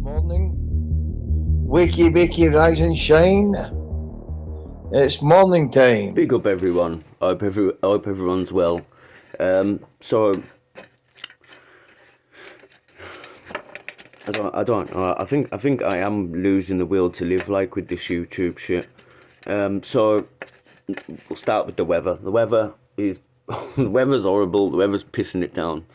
Morning. Wakey, wakey, rise and shine. It's morning time. Big up everyone. I hope everyone's well. So I don't know. I think I am losing the will to live, like, with this YouTube shit. So we'll start with the weather. The weather is the weather's horrible. The weather's pissing it down.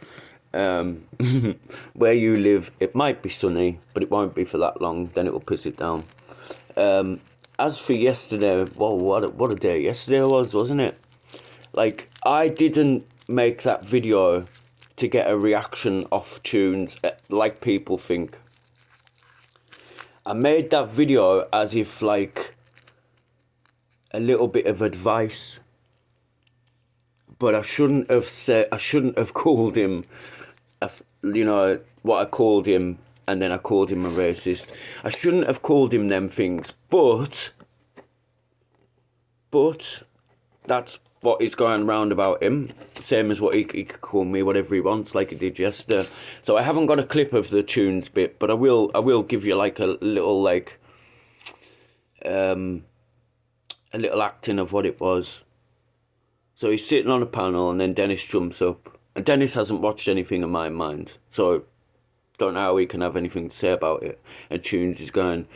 Where you live, it might be sunny, but it won't be for that long. Then it will piss it down. As for yesterday, whoa, what a day yesterday was, wasn't it? Like, I didn't make that video to get a reaction off tunes, like people think. I made that video as if, like, a little bit of advice, but I shouldn't have called him, you know, what I called him, and then I called him a racist. I shouldn't have called him them things, but that's what is going round about him, same as what he could call me whatever he wants, like he did yesterday. So I haven't got a clip of the tunes bit, but I will give you, like, a little, like, a little acting of what it was. So he's sitting on a panel, and then Dennis jumps up, and Dennis hasn't watched anything of my mind, so don't know how he can have anything to say about it. And Tunes is going,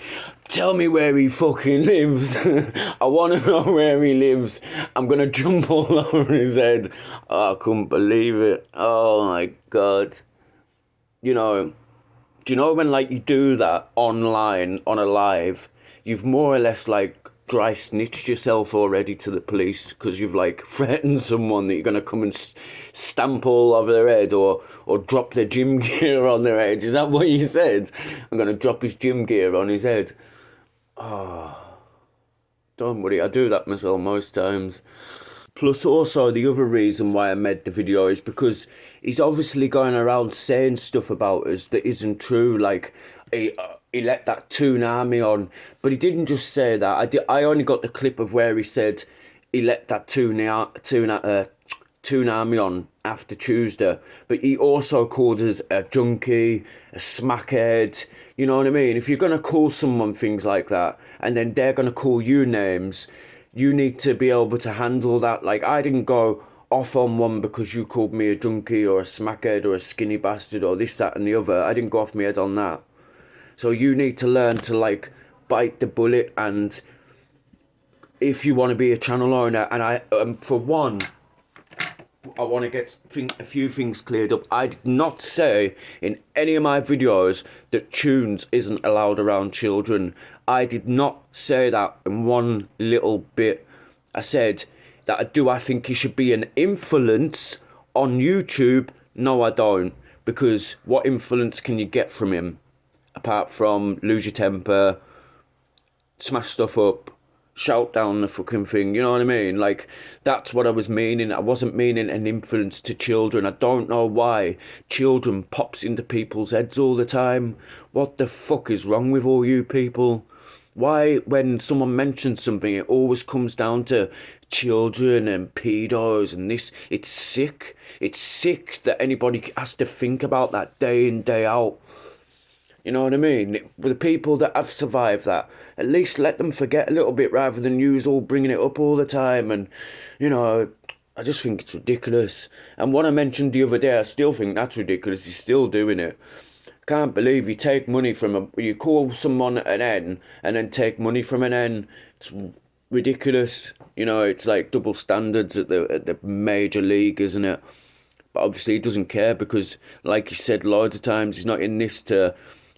tell me where he fucking lives. I want to know where he lives. I'm going to jump all over his head. Oh, I couldn't believe it. Oh my God. You know, do you know when, like, you do that online on a live, you've more or less, like, dry snitched yourself already to the police because you've, like, threatened someone that you're going to come and stamp all over their head or drop their gym gear on their head. Is that what you said? I'm going to drop his gym gear on his head. Oh, don't worry, I do that myself most times. Plus, also, the other reason why I made the video is because he's obviously going around saying stuff about us that isn't true. Like, he let that Toon Army on, but he didn't just say that. I only got the clip of where he said he let that Toon Army on after Tuesday, but he also called us a junkie, a smackhead. You know what I mean? If you're going to call someone things like that, and then they're going to call you names, you need to be able to handle that. Like, I didn't go off on one because you called me a junkie or a smackhead or a skinny bastard or this, that and the other. I didn't go off my head on that. So you need to learn to, like, bite the bullet, and if you want to be a channel owner, and I, for one, I want to get a few things cleared up. I did not say in any of my videos that tunes isn't allowed around children. I did not say that in one little bit. I said that I think he should be an influence on YouTube. No, I don't, because what influence can you get from him? Apart from lose your temper, smash stuff up, shout down the fucking thing, you know what I mean? Like, that's what I was meaning. I wasn't meaning an influence to children. I don't know why children pops into people's heads all the time. What the fuck is wrong with all you people? Why, when someone mentions something, it always comes down to children and pedos and this? It's sick. It's sick that anybody has to think about that day in, day out. You know what I mean? The people that have survived that, at least let them forget a little bit rather than use all bringing it up all the time. And, you know, I just think it's ridiculous. And what I mentioned the other day, I still think that's ridiculous. He's still doing it. I can't believe you take money from you call someone an N and then take money from an N. It's ridiculous. You know, it's like double standards at the major league, isn't it? But obviously he doesn't care because, like he said loads of times, he's not in this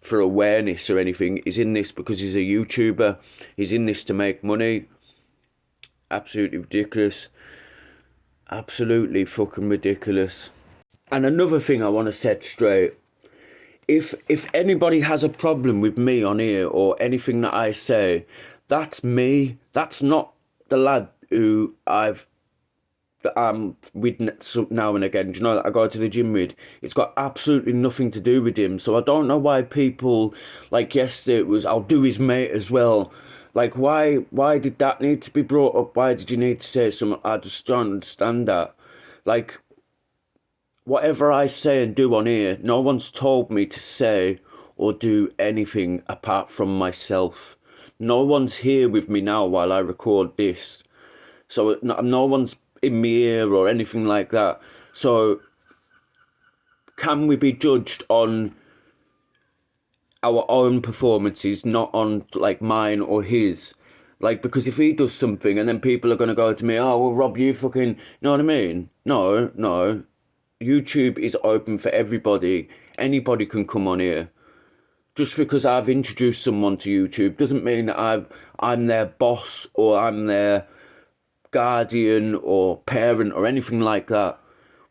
for awareness or anything. He's in this because he's a YouTuber. He's in this to make money. Absolutely ridiculous. Absolutely fucking ridiculous. And another thing I want to set straight. If anybody has a problem with me on here or anything that I say, that's me. That's not the lad who that I'm with now and again, do you know, that I go to the gym with. It's got absolutely nothing to do with him. So I don't know why people, like yesterday it was, I'll do his mate as well. Like, why did that need to be brought up? Why did you need to say something? I just don't understand that. Like, whatever I say and do on here, no one's told me to say or do anything apart from myself. No one's here with me now while I record this. So no one's in my ear or anything like that. So can we be judged on our own performances, not on like mine or his? Like, because if he does something and then people are going to go to me, oh, well, Rob, you fucking, you know what I mean? No. YouTube is open for everybody. Anybody can come on here. Just because I've introduced someone to YouTube doesn't mean that I'm their boss or I'm their guardian or parent or anything like that.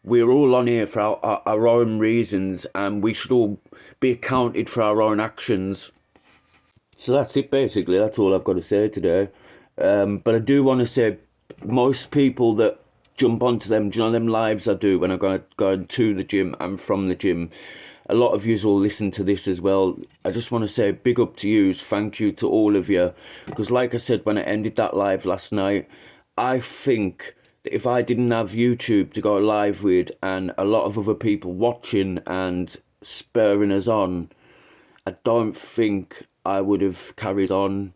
We're all on here for our own reasons, and we should all be accounted for our own actions. So that's it, basically. That's all I've got to say today. But I do want to say, most people that jump onto them, do you know them lives I do when I go to the gym and from the gym, a lot of yous will listen to this as well. I just want to say big up to yous, thank you to all of you, because like I said when I ended that live last night, I think that if I didn't have YouTube to go live with and a lot of other people watching and spurring us on, I don't think I would have carried on.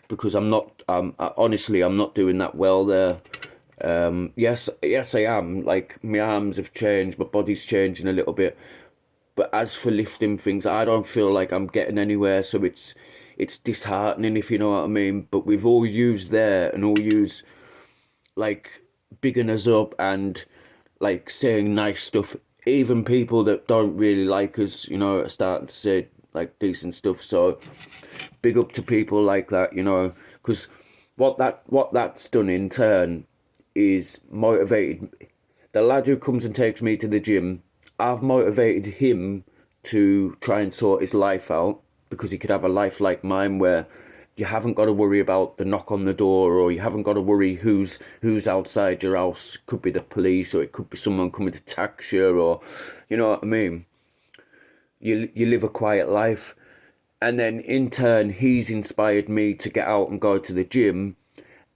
Because honestly, I'm not doing that well there. Yes, I am. Like, my arms have changed, my body's changing a little bit. But as for lifting things, I don't feel like I'm getting anywhere. So it's disheartening, if you know what I mean. But we've all used there and all used like bigging us up and like saying nice stuff. Even people that don't really like us, you know, are starting to say like decent stuff. So big up to people like that, you know, because what that's done in turn is motivated the lad who comes and takes me to the gym. I've motivated him to try and sort his life out, because he could have a life like mine where you haven't got to worry about the knock on the door, or you haven't got to worry who's outside your house. Could be the police, or it could be someone coming to tax you, or you know what I mean. You live a quiet life. And then in turn, he's inspired me to get out and go to the gym.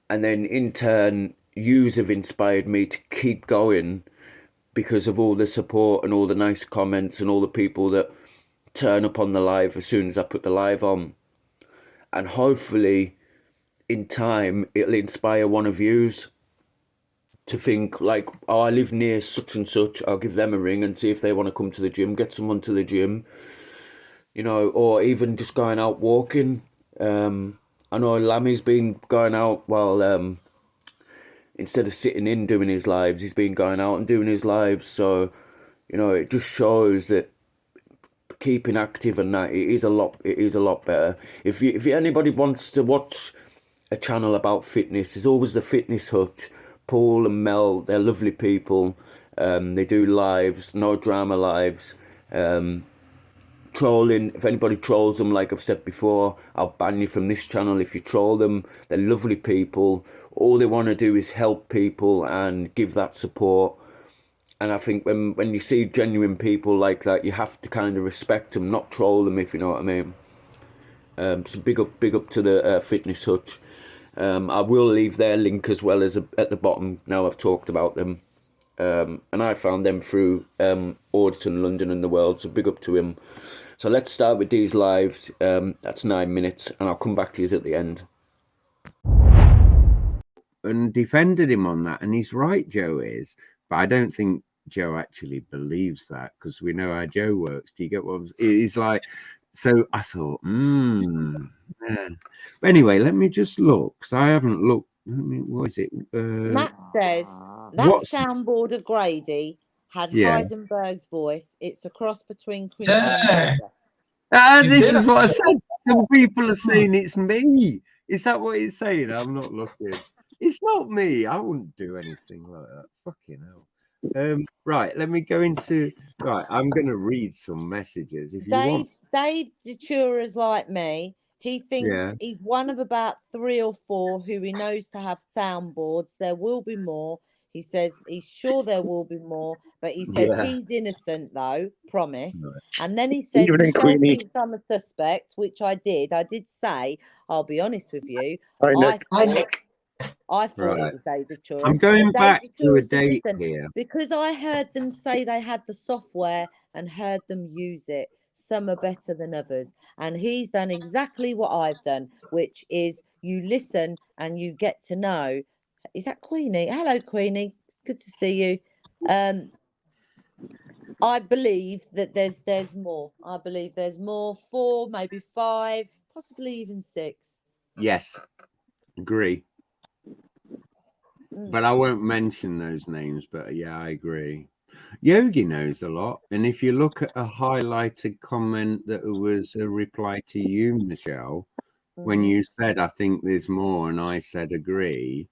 And then in turn, yous have inspired me to keep going because of all the support and all the nice comments and all the people that turn up on the live as soon as I put the live on. And hopefully, in time, it'll inspire one of yous to think like, oh, I live near such and such. I'll give them a ring and see if they want to come to the gym, get someone to the gym. You know, or even just going out walking. I know Lammy's been going out while, instead of sitting in doing his lives, he's been going out and doing his lives. So, you know, it just shows that keeping active and that it is a lot better. If anybody wants to watch a channel about fitness, there's always the Fitness Hutch. Paul and Mel, they're lovely people. They do lives, no drama lives. Trolling, if anybody trolls them, like I've said before, I'll ban you from this channel if you troll them. They're lovely people. All they want to do is help people and give that support. And I think when you see genuine people like that, you have to kind of respect them, not troll them, if you know what I mean. So big up to the Fitness Hutch. I will leave their link as well as at the bottom now I've talked about them. And I found them through Auditon, London and the World, so big up to him. So let's start with these lives. That's 9 minutes, and I'll come back to you at the end. And defended him on that, and he's right, Joe is, but I don't think Joe actually believes that, because we know how Joe works. Do you get what he's like? So I thought, yeah. But anyway, let me just look, because I haven't looked. What is it? Matt says that soundboard of Grady had Heisenberg's voice. It's a cross between Crinkle and Burger. This is what I said. Some people are saying it's me. Is that what he's saying? I'm not looking. It's not me. I wouldn't do anything like that. Fucking hell. Right, let me go into. Right, I'm going to read some messages. If you want. Dave Detura's like me. He thinks he's one of about 3 or 4 who he knows to have soundboards. There will be more. He says he's sure there will be more, but he says he's innocent though, promise. Right. And then he says Michelle thinks I'm a suspect, which I did. I did say, I'll be honest with you. I thought it was David Chura. I'm going back to a date here. Because I heard them say they had the software and heard them use it. Some are better than others. And he's done exactly what I've done, which is you listen and you get to know. Is that Queenie? Hello, Queenie. It's good to see you. I believe that there's more. I believe there's more. 4, maybe 5, possibly even 6. Yes, agree. But I won't mention those names. But yeah, I agree. Yogi knows a lot. And if you look at a highlighted comment that was a reply to you, Michelle, when you said, I think there's more, and I said, agree.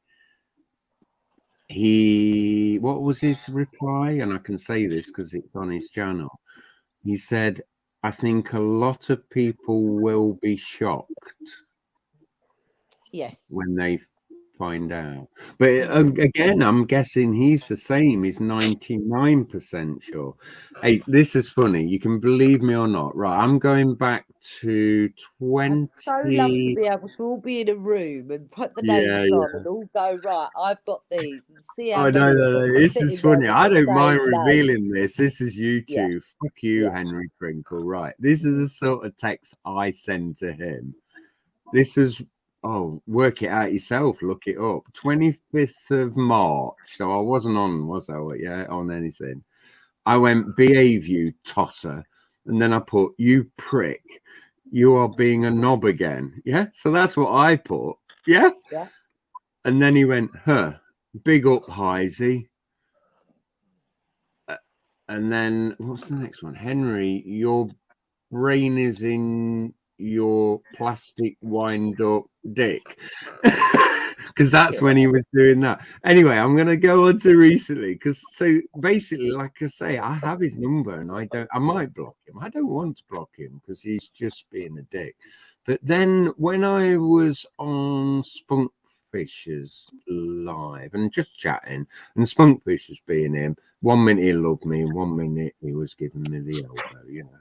What was his reply? And I can say this because it's on his channel. He said, I think a lot of people will be shocked. Yes. When they find out. But again, I'm guessing he's the same. He's 99% sure. Hey, this is funny. You can believe me or not. Right, I'm going back to 20. I'd so love to be able to all be in a room and put the names on and all go, right, I've got these, and see how many. No. This is funny. I don't mind revealing this. This is YouTube. Yeah. Fuck you, Henry Crinkle. Right. This is the sort of text I send to him. This is, work it out yourself. Look it up. 25th of March. So I wasn't on, was I? Yeah, on anything. I went, behave, you tosser. And then I put, you prick. You are being a knob again. Yeah. So that's what I put. Yeah. Yeah. And then he went, big up, Heisey. And then what's the next one? Henry, your brain is in your plastic wind up dick. Because that's when he was doing that. Anyway, I'm going to go on to recently. Because so basically, like I say, I have his number and I might block him. I don't want to block him because he's just being a dick. But then when I was on Spunkfishers live and just chatting, and Spunkfishers being him, 1 minute he loved me, and 1 minute he was giving me the elbow, you know.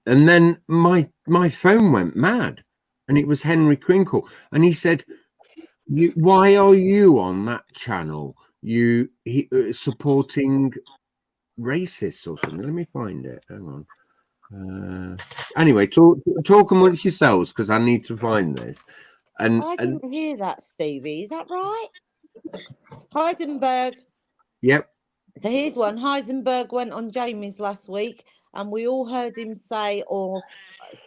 And then my phone went mad, and it was Henry Crinkle, and he said, "Why are you on that channel? You supporting racists or something?" Let me find it. Hang on. Anyway, talk amongst yourselves because I need to find this. And I didn't hear that, Stevie. Is that right? Heisenberg. Yep. So here's one. Heisenberg went on Jamie's last week, and we all heard him say, "Oh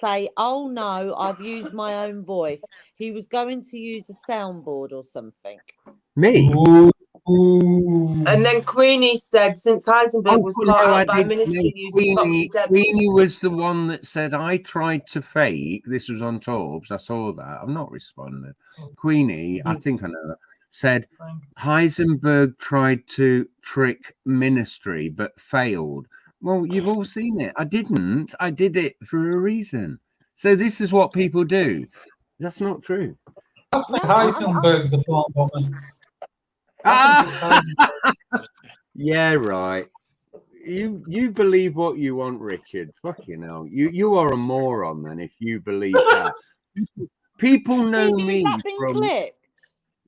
no, I've used my own voice." He was going to use a soundboard or something. Me. Ooh. And then Queenie said, since Heisenberg was caught out by ministry using Foxy Queenie was the one that said, I tried to fake. This was on Torbs. I saw that. I'm not responding. Queenie, I think I know that, said Heisenberg tried to trick ministry but failed. Well, you've all seen it. I didn't. I did it for a reason. So this is what people do. That's not true. I think Heisenberg's the plot woman. Yeah, right. You believe what you want, Richard. Fucking hell. You are a moron then if you believe that. People know me has that been from clipped?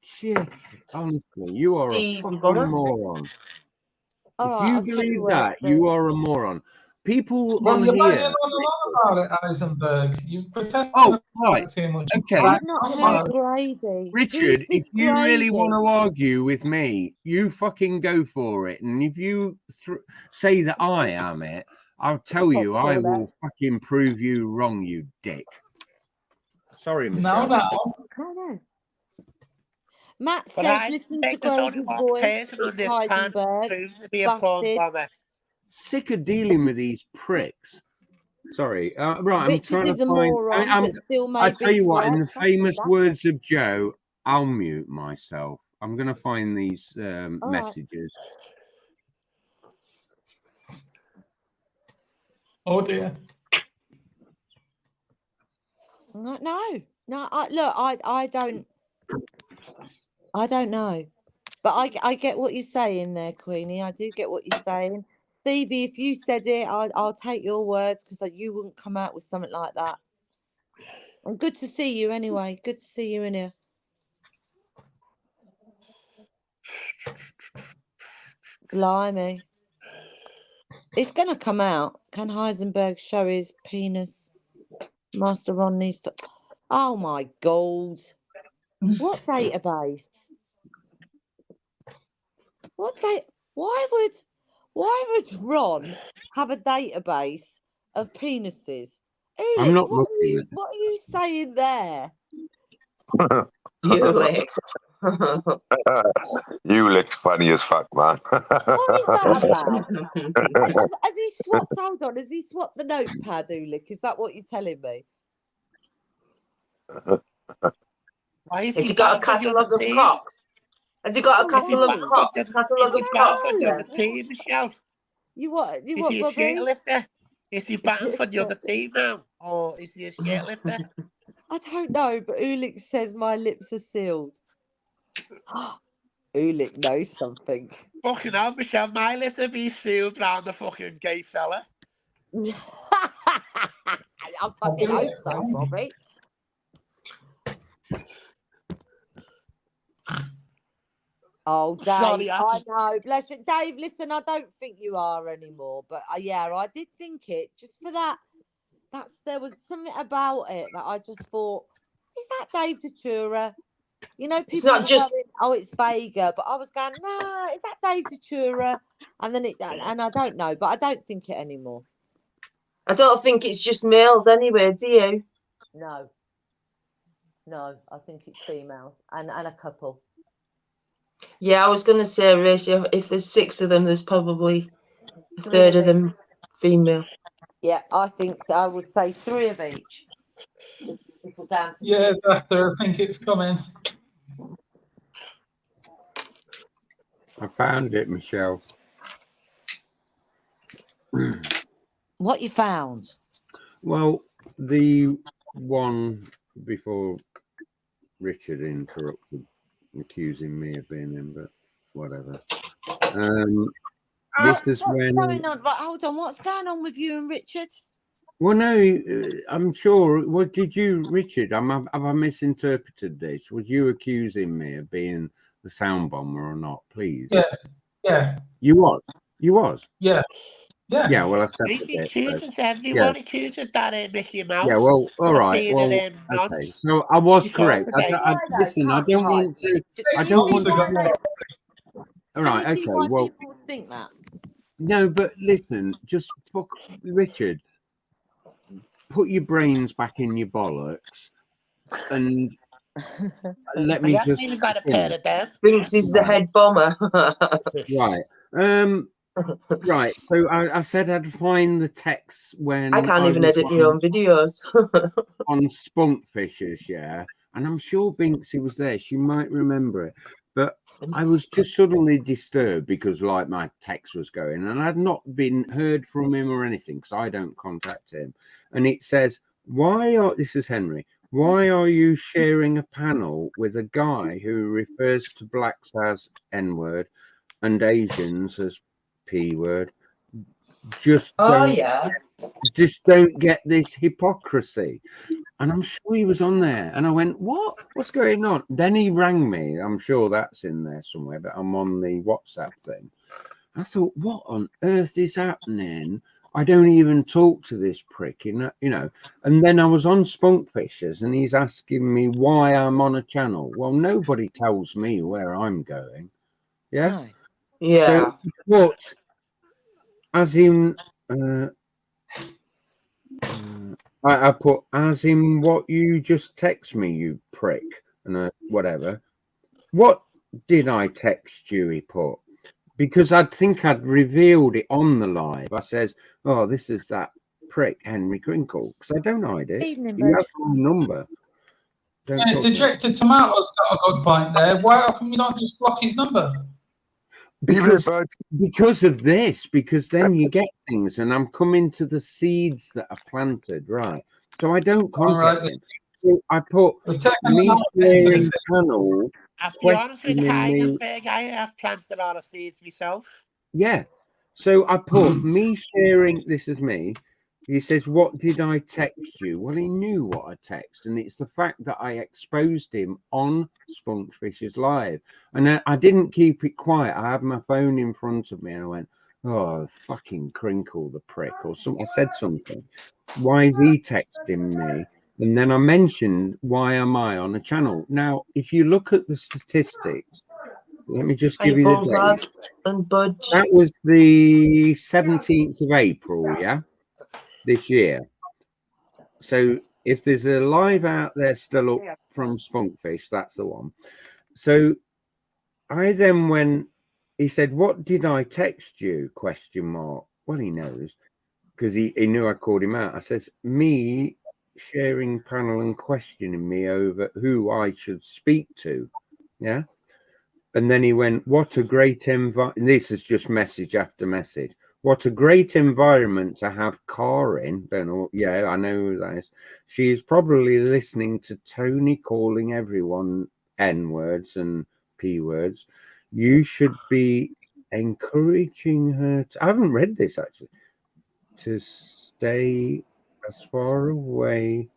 Shit. Honestly, you are a fucking moron. If you believe that, you are a moron. People on here. About it, Heisenberg. You protest. Right. Okay. I've not heard Grady. Richard, if you really want to argue with me, you fucking go for it. And if you say that I am it, I'll tell you, I will fucking prove you wrong, you dick. Sorry, Michelle. No. Matt says, listen to Grady's voice. It's Heisenberg. Busted. Sick of dealing with these pricks. Sorry. Right, Richard I'm trying is a moron, but still may I tell you what, correct. in the famous words of Joe, I'll mute myself. I'm going to find these messages. Oh dear. No. I don't know, but I get what you're saying there, Queenie. I do get what you're saying. Stevie, if you said it, I'll take your words because you wouldn't come out with something like that. And good to see you anyway. Good to see you in here. Blimey. It's going to come out. Can Heisenberg show his penis? Master Ron needs to... Oh, my God. What database? Why would Ron have a database of penises? I'm Ulick, not looking at what are you saying there? Ulick. Ulick's funny as fuck, man. What is that about? Has he swapped? Hold on, has he swapped the notepad, Ulick? Is that what you're telling me? Why is Has he he got a banned for the other catalogue of team? cocks? Has he got a Is he catalogue of banned cocks? for Catalogue of cocks? the other Yeah. team, Michelle? You what, Is he a Bobby? shirtlifter? Is he banned for the other team now? Or is he a shirtlifter? I don't know, but Ulick says my lips are sealed. Ulick knows something. Fucking hell, Michelle, my lips are being sealed round the fucking gay fella. I fucking hope so, Bobby. Oh, Dave, Sorry, I know. Bless you. Dave, listen, I don't think you are anymore. But yeah, I did think it. Just for that, there was something about it that I just thought, is that Dave Datura? You know, people not were just- going, oh, it's Vega. But I was going, no, is that Dave Datura? And then and I don't know, but I don't think it anymore. I don't think it's just males anyway, do you? No, I think it's female and a couple. Yeah, I was going to say, ratio, if there's 6 of them, there's probably a third of them female. Yeah, I would say 3 of each. If we're down to Yeah, 6. Doctor, I think it's coming. I found it, Michelle. What you found? Well, the one before Richard interrupted, accusing me of being him, but whatever. This is when. What's going on? Right, hold on. What's going on with you and Richard? Well, no, I'm sure. What did you, Richard? Have I misinterpreted this? Was you accusing me of being the sound bomber or not? Please. Yeah. You was. Yeah. Yeah. Well, I said He it. accuses everyone, accuses that Mickey Mouse. Yeah. Well, all right. Being Well, okay. So I was correct. Listen, I don't want to. I don't want to. All right. Okay. Well, people would think that. No, but listen, just fuck Richard. Put your brains back in your bollocks and let me just. Even got a pair of them. Thinks he's the head bomber. Right. Right. So I said I'd find the text when I can't even edit my own videos. on Spunkfishers, yeah. And I'm sure Binksy was there. She might remember it. But I was just suddenly disturbed because like my text was going and I'd not been heard from him or anything because I don't contact him. And it says, this is Henry, why are you sharing a panel with a guy who refers to blacks as N-word and Asians as P-word? Just don't get this hypocrisy. And I'm sure he was on there. And I went, what's going on? Then he rang me. I'm sure that's in there somewhere, but I'm on the WhatsApp thing. I thought, what on earth is happening? I don't even talk to this prick, you know. And then I was on Spunkfishers and he's asking me why I'm on a channel. Well, nobody tells me where I'm going. Yeah? No. Yeah. So, what? As in... I put as in what you just text me, you prick, and whatever. What did I text you? He put because I think I'd revealed it on the live. I says, "Oh, this is that prick Henry Crinkle," because I don't hide it. Evening, He has my number. Dejected Tomato's got a good point there. Why can you not just block his number? Because of this, because then you get things, and I'm coming to the seeds that are planted, right? So I don't contact him. So I put me sharing the panel. I'll be honest with Heisenberg, I have planted a lot of seeds myself. Yeah. So I put me sharing. This is me. He says, "What did I text you?" Well, he knew what I texted, and it's the fact that I exposed him on Spunkfishers Live, and I didn't keep it quiet. I had my phone in front of me, and I went, Oh, fucking crinkle the prick, or something. I said something. Why is he texting me? And then I mentioned, why am I on a channel? Now, if you look at the statistics, let me just give you the date. And Budge. That was the 17th of April, yeah, this year. So if there's a live out there still up from Spunkfish, that's the one. So I then went, he said, what did I text you? Question mark. Well, he knows because he knew I called him out. I says, me sharing panel and questioning me over who I should speak to. Yeah. And then he went, what a great environment. This is just message after message. What a great environment to have Car in. Don't know. Yeah, I know who that is. She is probably listening to Tony calling everyone N words and P words. You should be encouraging her to, I haven't read this actually, to stay as far away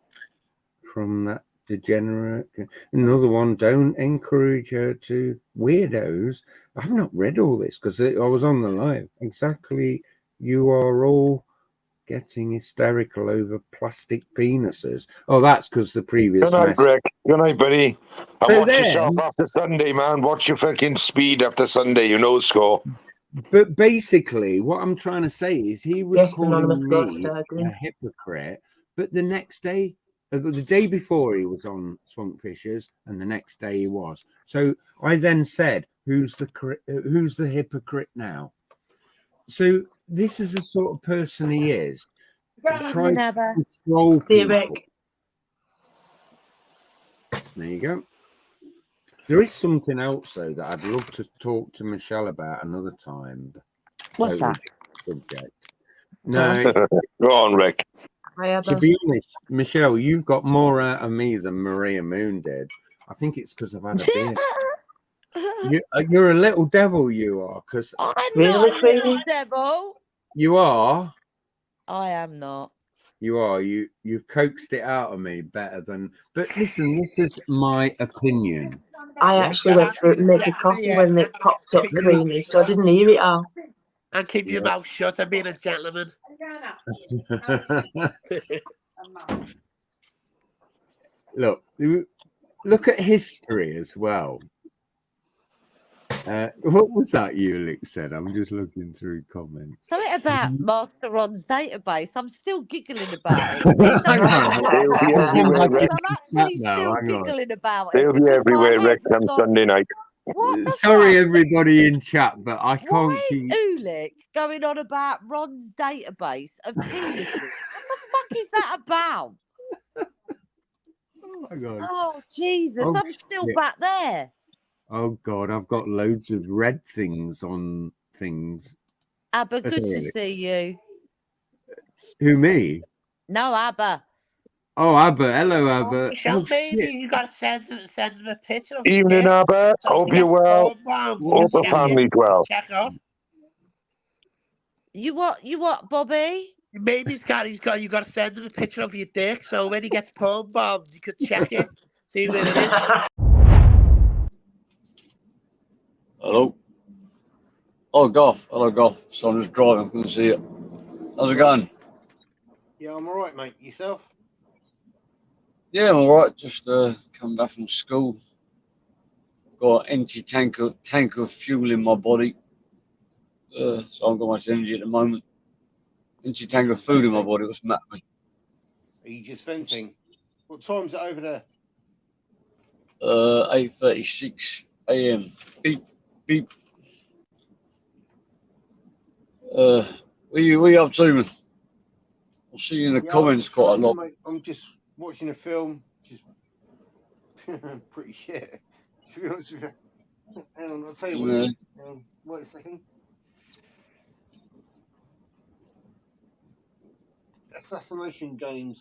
from that degenerate. Another one, don't encourage her to weirdos. I've not read all this because I was on the live. Exactly. You are all getting hysterical over plastic penises. Oh, that's because the previous Good night, message. Rick. Good night, buddy. And So watch then, yourself after Sunday, man. Watch your fucking speed after Sunday. You know, score. but basically, what I'm trying to say is he was Yes, Anonymous calling Ghost, me I agree. a hypocrite, but the next day, the day before he was on Swamp Fishers, and the next day he was. So I then said, "Who's the hypocrite now?" So this is the sort of person he is. He tries to control people. There you go. There is something else though that I'd love to talk to Michelle about another time. What's that? Subject. No, go on, Rick. To be honest, Michelle, you've got more out of me than Maria Moon did. I think it's because I've had a beer. You're a little devil, you are. Because I'm not a little devil. You are. I am not. You are. You've coaxed it out of me better than. But listen, this is my opinion. I actually went for it and make a coffee when it popped up creamy, so I didn't hear it all. And keep your mouth shut and being a gentleman. Look at history as well. What was that Ulrich said? I'm just looking through comments. Something about Master Ron's database. I'm still giggling about it. They'll be everywhere, Rick. I'm actually still giggling about it. They'll be everywhere, Rick, on Sunday night. Sorry, everybody in chat, but I can't Why keep. is Ulick going on about Ron's database of penises? What the fuck is that about? Oh my god! Oh Jesus! Oh, I'm still shit. back there. Oh god, I've got loads of red things on things. Abba, good to see you. Who, me? No, Abba. Oh, Abba. Hello, Abba. Michelle, maybe you got to send him a picture of Evening, your Abba. so Hope you're well. Hope the family's well. Check off. You what, Bobby? Maybe you got to send him a picture of your dick so when he gets palm bombed, you could check it, see where it is. Hello. Oh, Goff. Hello, Goff. So I'm just driving. Couldn't see it. How's it going? Yeah, I'm all right, mate. Yourself? Yeah, I'm all right. Just come back from school. Got an empty tank of fuel in my body. So I haven't got much energy at the moment. Empty tank of food in my body. What's the matter with me? Are you just venting? What time's it over there? 8:36 a.m. Beep, beep. What are you up to, man? I'll see you in the comments quite a lot. Mate, I'm just watching a film. Just pretty shit. To be honest with you. Hang on, I'll tell you what it is. Wait a second. Assassination Games.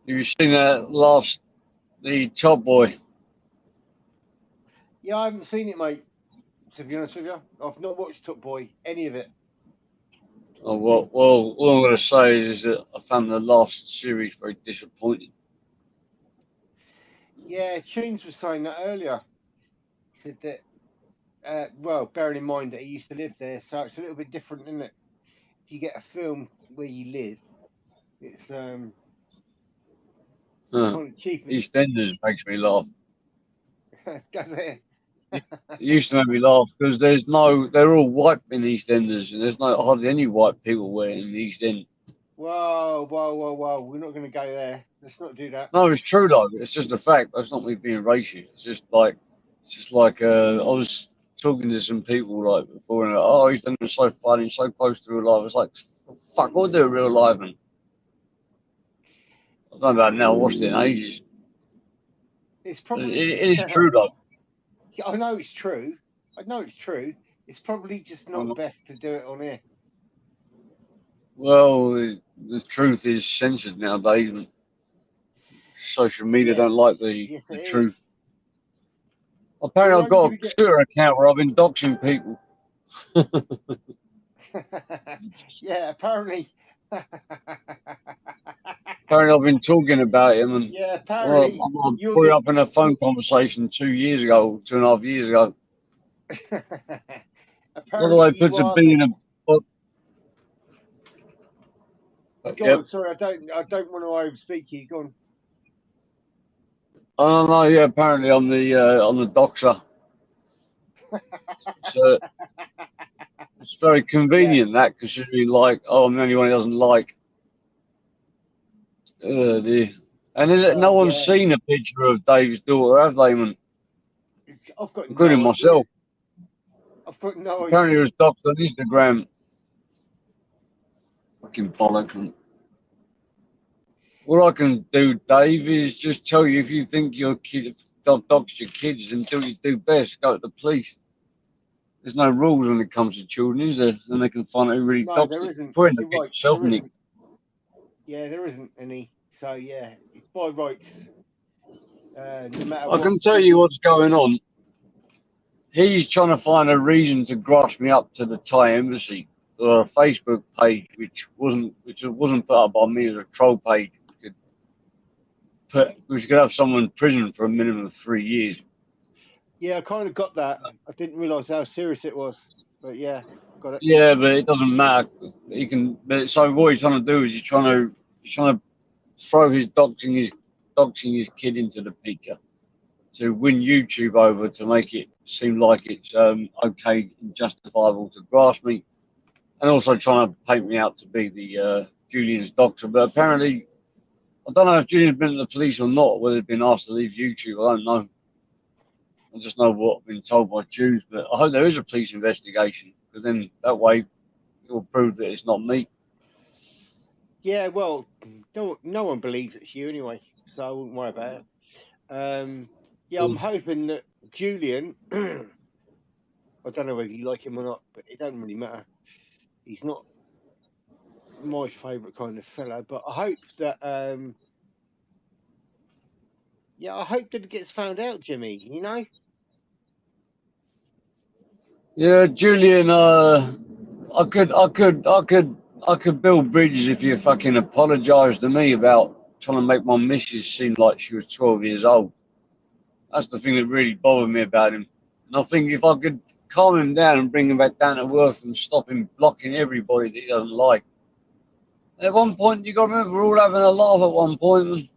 Have you seen that the Top Boy? Yeah, I haven't seen it, mate. To be honest with you, I've not watched Top Boy, any of it. Oh, well, all I'm going to say is that I found the last series very disappointing. Yeah, Tunes was saying that earlier. He said that well, bearing in mind that he used to live there, so it's a little bit different, isn't it? If you get a film where you live, it's kind of cheap. EastEnders makes me laugh. Does it? It used to make me laugh because they're all white in EastEnders, and there's hardly any white people there in the East End. Whoa, whoa, whoa, whoa! We're not going to go there. Let's not do that. No, it's true though. It's just a fact. That's not me being racist. It's just like I was talking to some people like before, and EastEnders is so funny, so close to real life. It's like, fuck, I'll do it real life, and I don't know about it now. I watched it in ages. It's probably it is true though. I know it's true. I know it's true. It's probably just not best to do it on here. Well, the truth is censored nowadays, and social media don't like the truth. Apparently, I've got a Twitter account where I've been doxing people. Yeah, apparently. Apparently, I've been talking about him, and yeah, apparently I put it up in a phone conversation 2 years ago, 2.5 years ago. Apparently, puts a bee in a book. Go on, sorry, I don't want to overspeak you. Go on. Oh no, yeah. Apparently, I'm the doxer. So it's very convenient that, considering I'm the only one he doesn't like. Dear. And no one's seen a picture of Dave's daughter, have they, man? I've got including myself. I've got no Apparently, idea. it was doxed on Instagram. Fucking bollocks. What I can do, Dave, is just tell you if you think your kid dogs your kids, then do what you do best. Go to the police. There's no rules when it comes to children, is there? Then they can find out who really No, dogs there it. isn't. Point You're right. yourself, There Nick. isn't. Yeah, there isn't any. So yeah, it's by rights. No matter I can tell you what's going on. He's trying to find a reason to grass me up to the Thai embassy or a Facebook page, which wasn't put up by me as a troll page. We could have someone in prison for a minimum of 3 years. Yeah, I kind of got that. I didn't realise how serious it was, but yeah, got it. Yeah, but it doesn't matter. He can. So what he's trying to do is he's trying to throw his doxing his kid into the picture to win YouTube over, to make it seem like it's okay and justifiable to grass me, and also trying to paint me out to be the Julian's doxer. But apparently, I don't know if Julian's been to the police or not, whether they've been asked to leave YouTube. I don't know. I just know what I've been told by Jews, but I hope there is a police investigation, because then that way it will prove that it's not me. Yeah, well, no one believes it's you anyway, so I wouldn't worry about it. Yeah, I'm hoping that Julian, I don't know whether you like him or not, but it doesn't really matter. He's not my favourite kind of fellow, but I hope that, I hope that it gets found out, Jimmy, you know? Yeah, Julian, I could build bridges if you fucking apologise to me about trying to make my missus seem like she was 12 years old. That's the thing that really bothered me about him. And I think if I could calm him down and bring him back down to earth and stop him blocking everybody that he doesn't like. At one point, you got to remember, we're all having a laugh at one point. And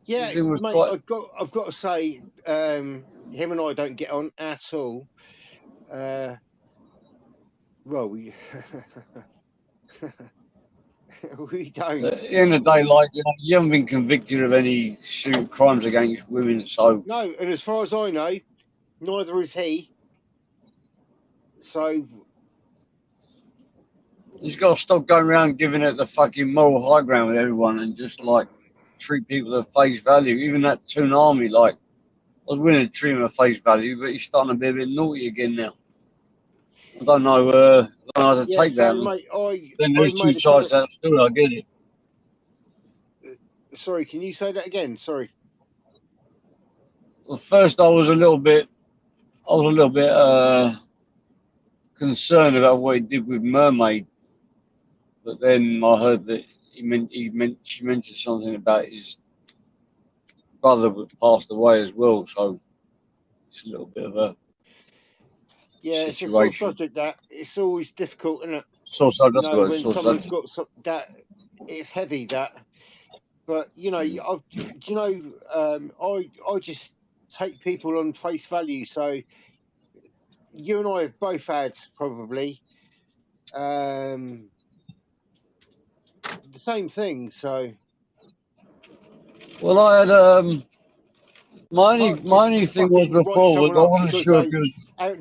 yeah, mate, I've got to say, him and I don't get on at all. Well, we we don't. At the end of the day, you haven't been convicted of any crimes against women, so no. And as far as I know, neither is he. So he's got to stop going around giving it the fucking moral high ground with everyone and just treat people at face value. Even that Tsunami, I was willing to treat him at face value, but he's starting to be a bit naughty again now. I don't know how to take that. Mate, then there's two sides to that story. I get it. Sorry, can you say that again? Sorry. Well, first I was a little bit concerned about what he did with Mermaid, but then I heard that she mentioned something about his brother that passed away as well. So it's a little bit of a Yeah, it's a sore situation. subject that it's always difficult, isn't it? So You that's know, what when it's someone's got that, it's heavy that. But you know, do you know, I just take people on face value. So you and I have both had probably the same thing. So Well, I had my can't just only thing was fucking write before was someone I off wasn't because sure if they. it was.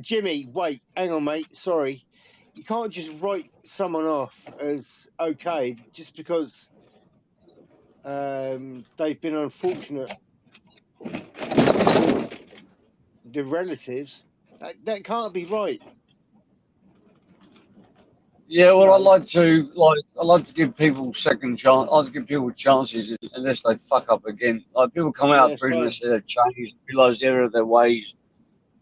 Jimmy, wait, hang on, mate. Sorry, you can't just write someone off as okay just because they've been unfortunate with the relatives. That can't be right. Yeah, well, You I like to give people second chance. I like to give people chances unless they fuck up again. Like people come out Yeah, of prison and same. say they've changed, realise the error of their ways.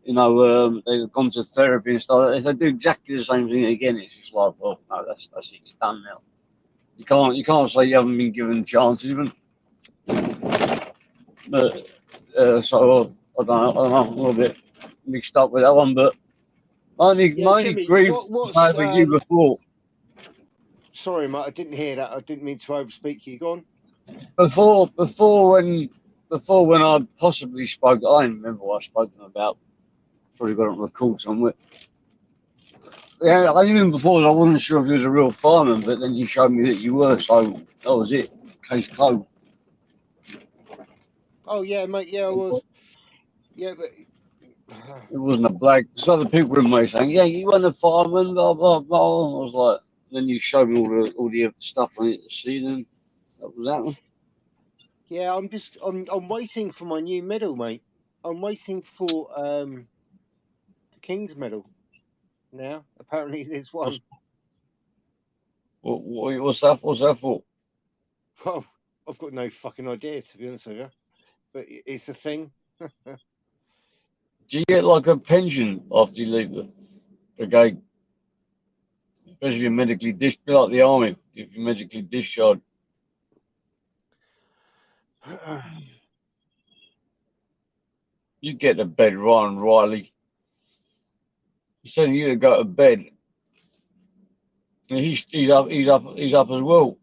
You know, they've gone to therapy and stuff. If they do exactly the same thing again, it's just like, well, no, that's it. You're done now. You can't say you haven't been given chances even. But so I don't know. I'm a little bit mixed up with that one. But my Yeah, only Jimmy. grief was What's over you before. Sorry, mate. I didn't hear that. I didn't mean to overspeak you. Go on. Before when I possibly spoke, I don't remember what I spoke to them about. Probably got it on record somewhere. Yeah, I knew him before. I wasn't sure if he was a real fireman, but then you showed me that you were, so that was it. Case closed. Oh yeah, mate. Yeah, I was. Yeah, but It wasn't a black. There's other people in me saying, "Yeah, you weren't a fireman." Blah blah blah. I was like, then you showed me all the stuff I need to see. Then that was that one. yeah. I'm waiting for my new medal, mate. I'm waiting for the King's medal now. Apparently, there's one. What's that? What's that for? Well, I've got no fucking idea, to be honest with you. But it's a thing. Do you get like a pension after you leave the brigade? Especially if you're medically discharged, like the army, if you're medically discharged. You get to bed, Ryan Riley. He's telling you to go to bed. And he's up as well.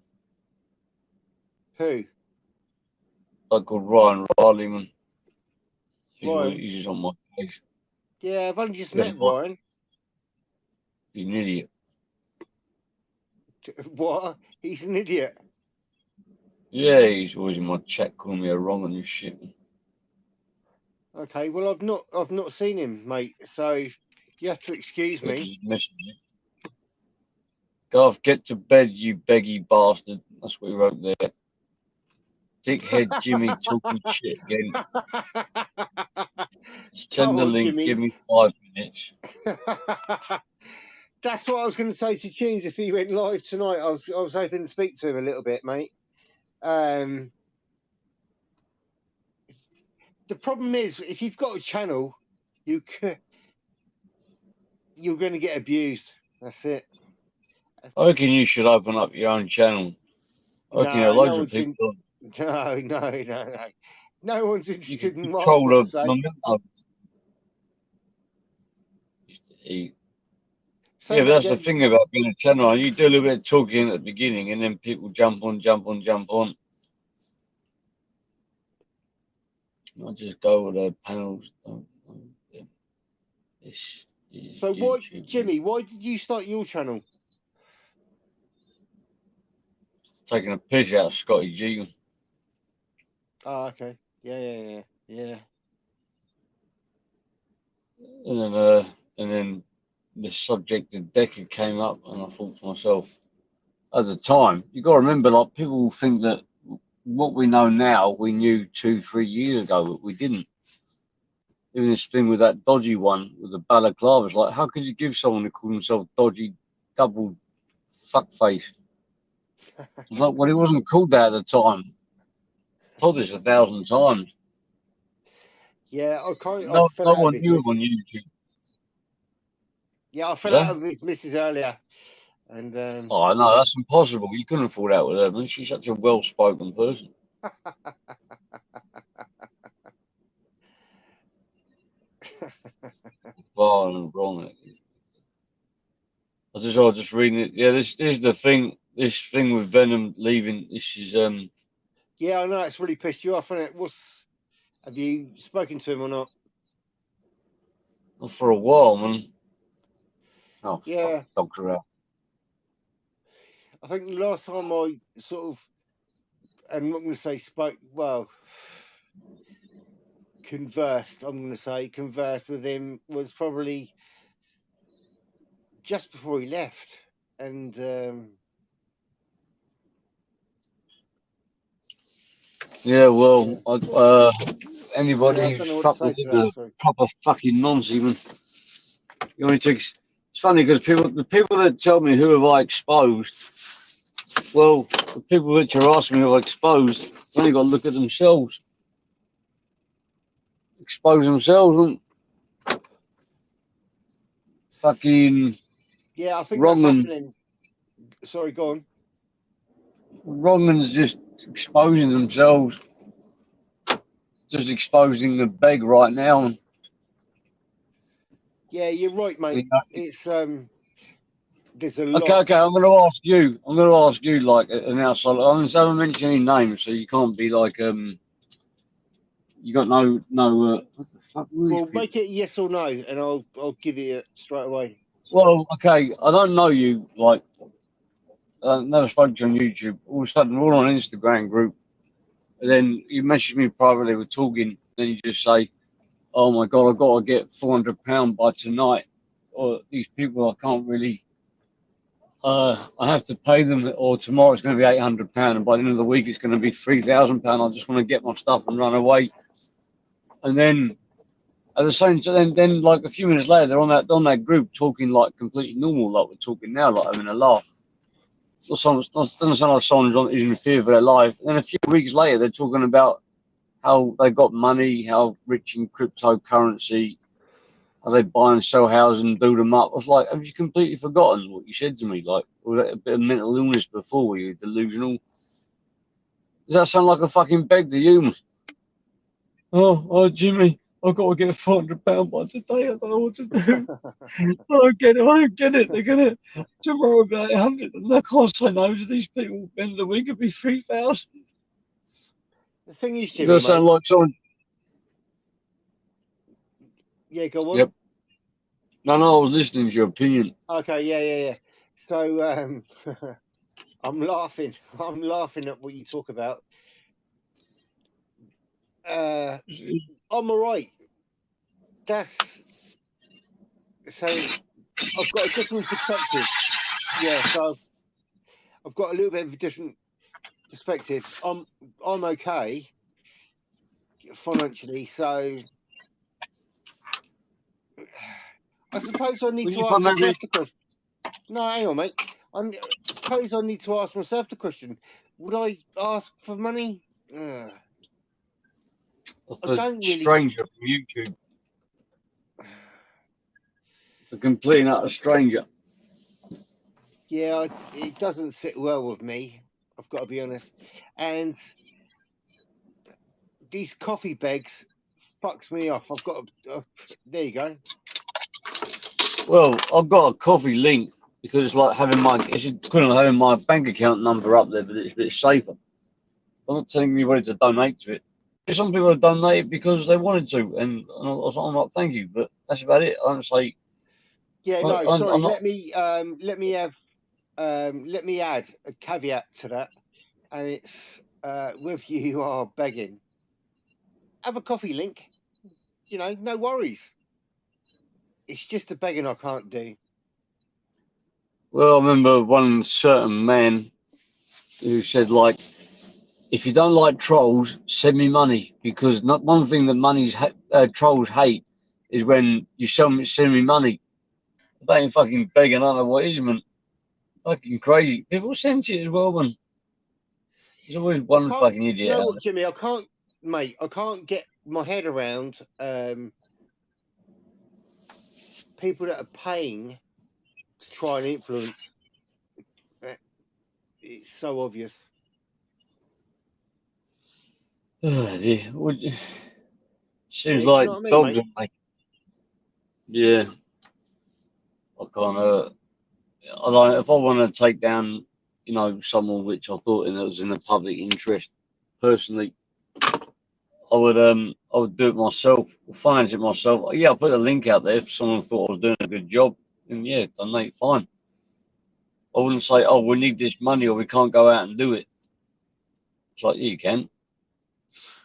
Who? I called Ryan Riley, man. Ryan. He's just on my case. Yeah, I've only just Yeah, met Ryan. he's an idiot. What? He's an idiot. Yeah, he's always in my chat calling me a wrong and shit. Okay, well I've not seen him, mate. So you have to excuse me. He's messing you. Garth, get to bed, you beggy bastard. That's what he wrote there. Dickhead Jimmy talking shit again. Send the on, link. Jimmy. Give me 5 minutes. That's what I was going to say to Tunes if he went live tonight. I was hoping to speak to him a little bit, mate. The problem is, if you've got a channel, you're going to get abused. That's it. I reckon you should open up your own channel. I reckon there are loads of people. No. No one's interested in what I've Control got to the say. momentum. Say Yeah, but that that's the again. thing about being a channel. You do a little bit of talking at the beginning, and then people jump on. I just go with the panels. This is So why, YouTube. Jimmy? Why did you start your channel? Taking a piss out of Scotty G. Oh, okay. Yeah. And then the subject of Decker came up, and I thought to myself, at the time, you got to remember, like people think that what we know now we knew 2-3 years ago, but we didn't. Even this thing with that dodgy one with the balaclava, it's like, how could you give someone who called himself dodgy double fuckface? It's like, well, he wasn't called that at the time. I told this 1,000 times. Yeah, I No fell out of one his knew him on missus. YouTube. Yeah, I fell out of his missus earlier. And oh no, that's impossible. You couldn't fall out with her, man. She's such a well-spoken person. Violent and wrong. I was just reading it. Yeah, this is the thing. This thing with Venom leaving. This is Yeah, I know it's really pissed you off, isn't it? Have you spoken to him or not? not for a while, man. Oh, Yeah. fuck, dogs are out. I think the last time I sort of, I'm not going to say spoke, well, conversed with him was probably just before he left. And Yeah, well, yeah. anybody Yeah, I who's don't know what to fucked say with to him that. are So. proper fucking nonce, even. You only takes. It's funny because the people that tell me who have I exposed, well, the people that you're asking who I've exposed, they only got to look at themselves. Expose themselves and fucking Yeah, I think that's wrong and happening. Sorry, go on. wrong and's just exposing themselves, just exposing the beg right now. And, Yeah, you're right, mate. you know, It's there's a lot. okay. I'm going to ask you. I'm going to ask you like an outside. I'm not going to mention any names, so you can't be like You got no. What the fuck? Well, make it yes or no, and I'll give you it straight away. Well, okay. I don't know you. Like, I never spoke to you on YouTube. All of a sudden, we're all on an Instagram group, and then you message me privately. We're talking. Then you just say, "Oh my God, I've got to get £400 by tonight," or these people I can't really. I have to pay them, or tomorrow it's going to be £800, and by the end of the week it's going to be £3,000. I just want to get my stuff and run away, and then. At the same time, then like a few minutes later, they're on that group talking like completely normal, like we're talking now, like having a laugh. Doesn't sound like someone is in fear for their life. And then a few weeks later, they're talking about how they got money, how rich in cryptocurrency, how they buy and sell houses and build them up. I was like, have you completely forgotten what you said to me? Like, was that a bit of mental illness before? Were you delusional? Does that sound like a fucking beg to you? Oh, Jimmy. I've got to get £400 by today. I don't know what to do. I don't get it. They're gonna tomorrow be 800, and I can't say no to these people. End of the week it'll be 3,000. The thing is, Jimmy, Does sound like someone. Yeah, go on. Yep. No, I was listening to your opinion. Okay, yeah. So I'm laughing. I'm laughing at what you talk about. I'm all right. That's so. I've got a different perspective. Yeah, so I've got a little bit of a different perspective. I'm okay financially, so I suppose I need to ask myself the question. No, hang on, mate. I suppose I need to ask myself the question: would I ask for money? I don't really. Stranger from YouTube. A complete and utter stranger. Yeah, it doesn't sit well with me. I've got to be honest. And these coffee begs fucks me off. I've got. There you go. Well, I've got a coffee link because it's like it's equivalent having my bank account number up there, but it's a bit safer. I'm not telling anybody to donate to it. Some people have donated because they wanted to, and I'm like, thank you, but that's about it. I don't say. Yeah, no, sorry. Let me add a caveat to that, and it's with you are begging. Have a coffee link. You know, no worries. It's just the begging I can't do. Well, I remember one certain man who said, like, if you don't like trolls, send me money, because not one thing that trolls hate is when you send me money. They ain't fucking begging. I don't know what is, man. Fucking crazy. People send it as well, man. There's always one fucking idiot. You know what, Jimmy? I can't get my head around people that are paying to try and influence. It's so obvious. Seems like you know what I mean, dogs. Yeah. I can't. if I want to take down, you know, someone which I thought was in the public interest, personally, I would do it myself, finance it myself. Yeah, I'll put a link out there if someone thought I was doing a good job, and yeah, donate, fine. I wouldn't say, oh, we need this money or we can't go out and do it. It's like, yeah, you can.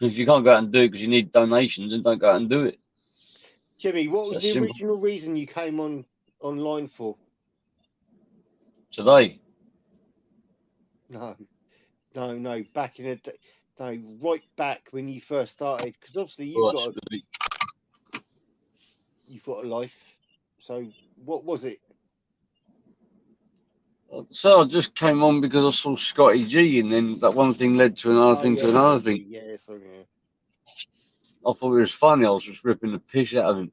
If you can't go out and do it because you need donations, then don't go out and do it. Jimmy, what was It's the that simple. original reason you came online for? Today? No, back in the day. No, right back when you first started, because obviously you've got a life. So what was it? So I just came on because I saw Scotty G, and then that one thing led to another thing to another thing. Yeah, sorry. Yeah. I thought it was funny. I was just ripping the piss out of him.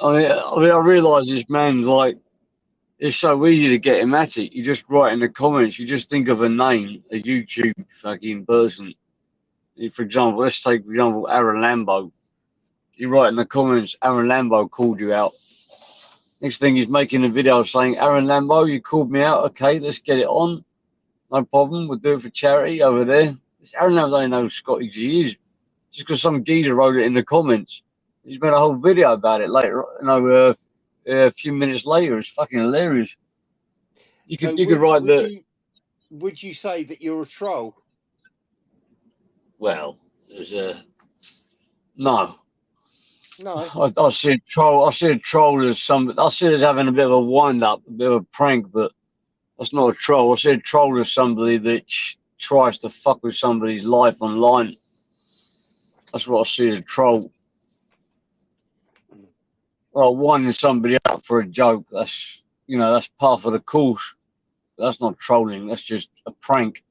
I mean, I realise this man's like, it's so easy to get him at it. You just write in the comments. You just think of a name, a YouTube fucking person. For example, let's take, for example, Aaron Lambo. You write in the comments, Aaron Lambo called you out. Next thing he's making a video saying, Aaron Lambo, you called me out. Okay, let's get it on. No problem. We'll do it for charity over there. Aaron Lambo don't know who Scotty G is. Just because some geezer wrote it in the comments. He's made a whole video about it later, a few minutes later. It's fucking hilarious. You could write the. Would you say that you're a troll? Well, there's a no. No. I see a troll. I see a troll as some. I see it as having a bit of a wind up, a bit of a prank, but that's not a troll. I see a troll as somebody that tries to fuck with somebody's life online. That's what I see as a troll. Well, winding somebody up for a joke. That's that's part of the course. That's not trolling. That's just a prank.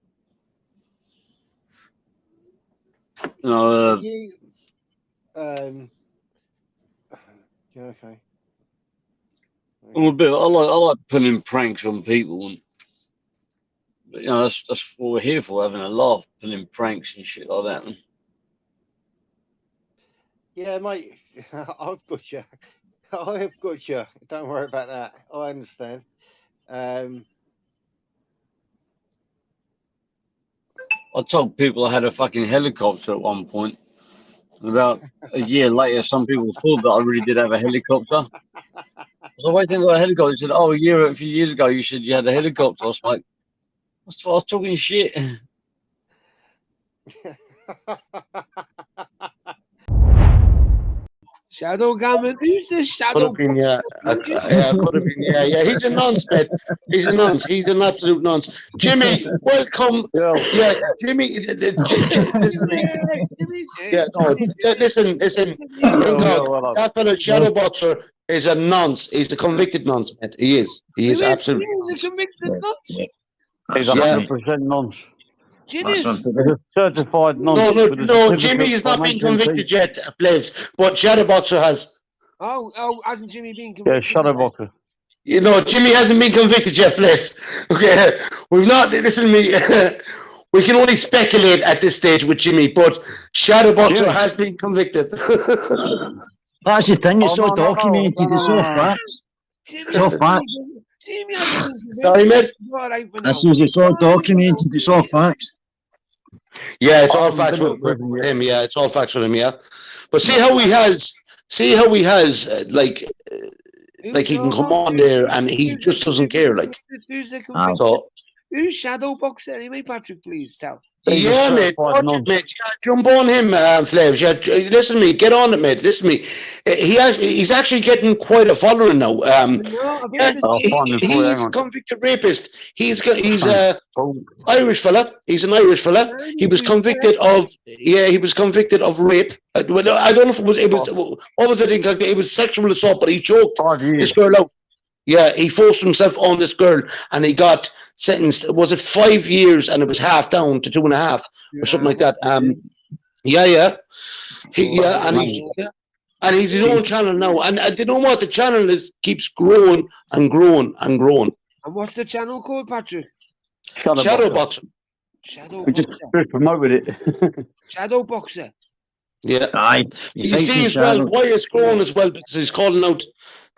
Yeah, okay. I'm a bit. I like pulling pranks on people, and but, that's what we're here for, having a laugh, pulling pranks and shit like that. Man. Yeah, mate, I've got you. I have got you. Don't worry about that. I understand. I told people I had a fucking helicopter at one point. About a year later, some people thought that I really did have a helicopter. So why didn't I got a helicopter? He said, "Oh, a few years ago, you said you had a helicopter." I was like, I was talking shit. Shadow Gammon, who's this Shadow? Could have been, yeah. He's a nonce, mate. He's a nonce. He's an absolute nonce. Jimmy, welcome. Yeah, Jimmy. Listen. That fella Shadow Boxer is a nonce. He's a convicted nonce, mate. He is. He is absolutely. He's a convicted nonce. He's 100% nonce. Jimmy, certified nonce. No, Jimmy has not been convicted yet, Blaze, but Shadow Boxer has. Oh, hasn't Jimmy been convicted? Yeah, Shadow Boxer. Jimmy hasn't been convicted yet, Blaze. Okay, we've not. Listen to me. We can only speculate at this stage with Jimmy, but Shadow Boxer has been convicted. That's the thing. It's so documented. It's so facts. So facts. Sorry, mate. This is it's all documented. It's all facts. Yeah, it's all facts with him. Yeah, it's all facts with him. Yeah, but see how he has, like he can come on there and he just doesn't care. Like, who's Shadow Boxer anyway, Patrick? Please tell. Yeah, mate. Watch it, mate. Jump on him, Flavs. Yeah, listen to me. Get on it, mate. Listen to me. He's actually getting quite a following now. He's a convicted rapist. He's a Irish fella. He's an Irish fella. He was convicted of rape. I don't know if it was what was it? It was sexual assault, but he choked this girl out. Yeah, he forced himself on this girl, and he got sentenced. Was it 5 years, and it was half down to 2.5 or something like that? And he's his own channel now. And you know what? The channel keeps growing and growing and growing. And what's the channel called, Patrick? Shadow Boxer. We just promoted it. Shadow Boxer. Yeah. You see as well why it's growing as well, because he's calling out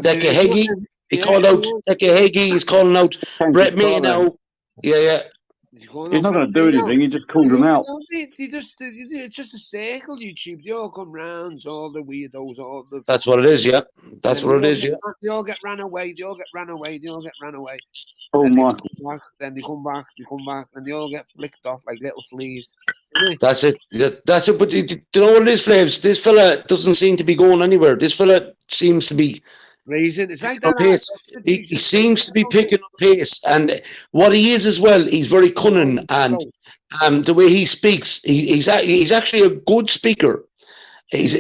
Decca Hagee. He called out Decca Hagee. He's calling out Brett May now. Yeah. He's not going to do anything. He just called him out. It's just a circle, YouTube. They all come round, all the weirdos, all the. That's what it is, yeah. That's what it is, yeah. They all get ran away. They all get ran away. Oh, Michael. Then they come back, and they all get flicked off like little fleas. That's it. That's it. But you know what it is, Flavs? This fella doesn't seem to be going anywhere. This fella seems to be raising. It's like that. Pace. He seems to be picking up pace, and what he is as well, he's very cunning, and the way he speaks, he's actually a good speaker. He's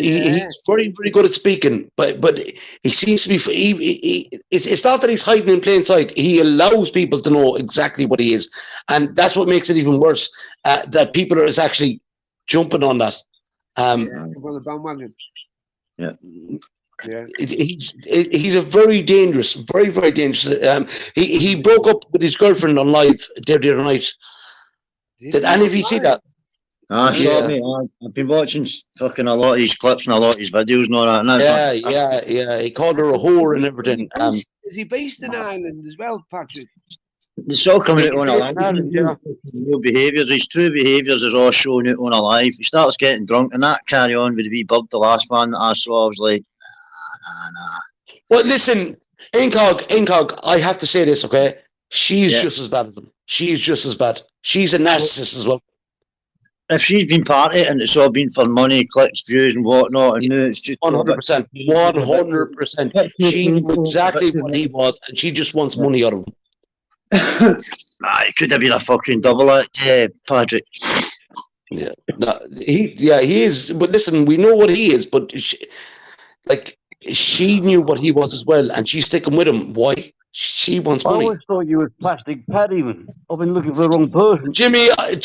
very, very good at speaking, but he seems to be. It's not that he's hiding in plain sight. He allows people to know exactly what he is, and that's what makes it even worse. That people are actually jumping on that. On the bandwagon. Yeah. Yeah. He's a very dangerous, very, very dangerous. He broke up with his girlfriend on live the other night. Did any of you see that? I saw me. I've been watching fucking a lot of his clips and a lot of his videos and all that. And yeah. He called her a whore and everything. Is he based in Ireland as well, Patrick? It's all coming out on a live. New behaviours. His true behaviours is all showing out on a live. He starts getting drunk and that carry on with the wee bird, the last one that I saw. I was like, nah. Well, listen, Incog, I have to say this, okay? She's just as bad as him. She's just as bad. She's a narcissist as well. If she's been party and it's all been for money, clicks, views, and whatnot, and now it's just 100%. 100%. She knew exactly what he was, and she just wants money out of him. It could have been a fucking double act, Patrick. Yeah, he is. But listen, we know what he is. But she knew what he was as well, and she's sticking with him. Why? She wants money. I always thought you were Plastic Paddy. I've been looking for the wrong person. Jimmy, I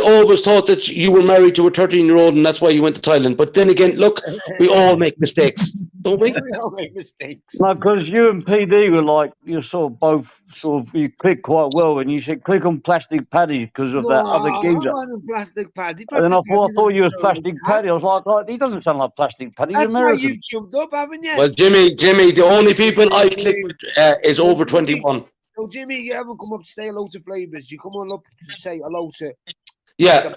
always thought that you were married to a 13-year-old, and that's why you went to Thailand. But then again, look, we all make mistakes, don't we? We all make mistakes. No, because you and PD were like, you you clicked quite well, and you said click on Plastic Paddy because of that other geezer. I wasn't Plastic Paddy. And then I thought you was Plastic Paddy. I was like, he doesn't sound like Plastic Paddy. He's That's American. why you jumped up, haven't you? Well, Jimmy, the only people I click with is over 21. So, Jimmy, you haven't come up to say hello to Flavors. You come on up to say hello to. Yeah.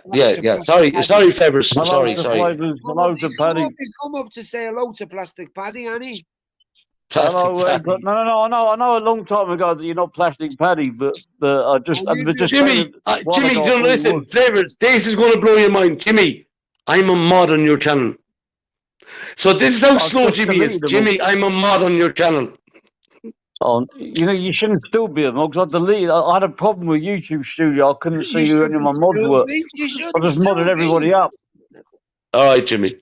Sorry, Flavors. Sorry. Hello to Paddy. He's come up to say hello to Plastic Paddy, Annie. No, I know a long time ago that you're not Plastic Paddy, but Jimmy, listen, Flavors, this is going to blow your mind. Jimmy, I'm a mod on your channel. So this is how slow Jimmy is. Jimmy, I'm a mod on your channel. You shouldn't still be a mod because I deleted. I had a problem with YouTube Studio. I couldn't see who any of my mods were. I just modded everybody up. All right, Jimmy.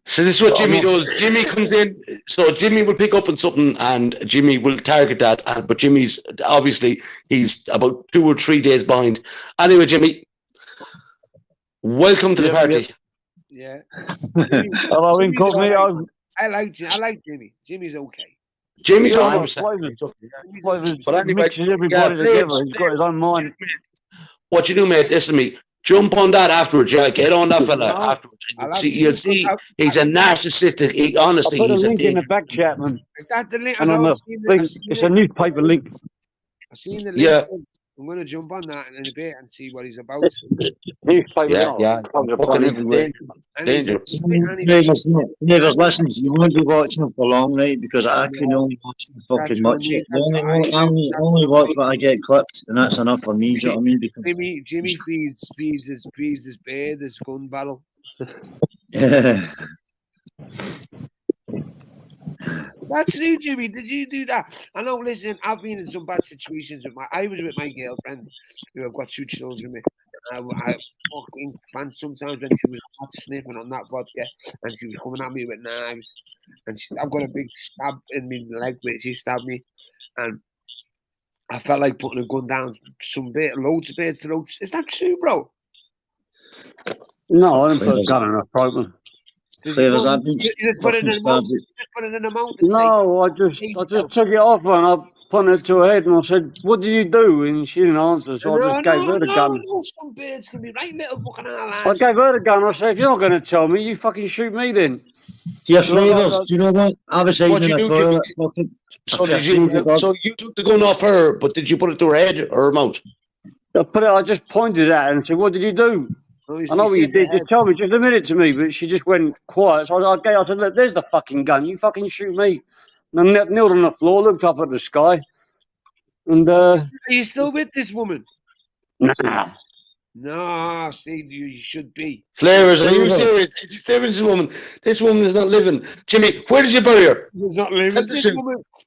So this is what Jimmy does. Jimmy comes in, so Jimmy will pick up on something and Jimmy will target that. But Jimmy's obviously he's about 2 or 3 days behind. Anyway, Jimmy, welcome to the party. Yeah. Hello, incognito. I like Jimmy. Jimmy's okay. Jimmy's 100%. But anyway, mixes everybody together. He's got his own mind. What you do, mate? Listen to me. Jump on that afterwards. Yeah, get on that fella afterwards. You'll see. He's a narcissistic. Honestly, I put a link in the back chat, man. Is that the link? It's a newspaper link. I've seen the link. Yeah. I'm going to jump on that in a bit and see what he's about. Never listen, you won't be watching it for long, right? Because I can only watch fucking much. I only watch what I get clipped, and that's enough for me. Do you know what I mean? Because Jimmy feeds his bear this gun battle. That's true, Jimmy. Did you do that? I know. Listen, I've been in some bad situations I was with my girlfriend, who I've got 2 children with. I fucking fan sometimes when she was sniffing on that vodka, and she was coming at me with knives, and I've got a big stab in my leg where she stabbed me, and I felt like putting a gun down loads of bare throats. Is that true, bro? No, I didn't put a gun in her throat, man. You just put it in a mouth. No, I just took it off, man. pointed to her head and I said, "What did you do?" And she didn't answer, so I just gave her the gun. No, some birds can be right little fucking I gave her the gun. I said, "If you're not going to tell me, you fucking shoot me then." Yeah, Flavours, do you know what? I was What hiding in you the do, toilet. So you took the gun off her, but did you put it to her head or her mouth? I just pointed at her and said, "What did you do?" I know what you did. Just tell me. Just admit it to me. But she just went quiet. So I said, "Look, there's the fucking gun. You fucking shoot me." And I knelt on the floor, looked up at the sky, and Are you still with this woman? nah. No, see, you should be. Flavours, are you serious? It's this woman. This woman is not living. Jimmy, where did you bury her? She's not living.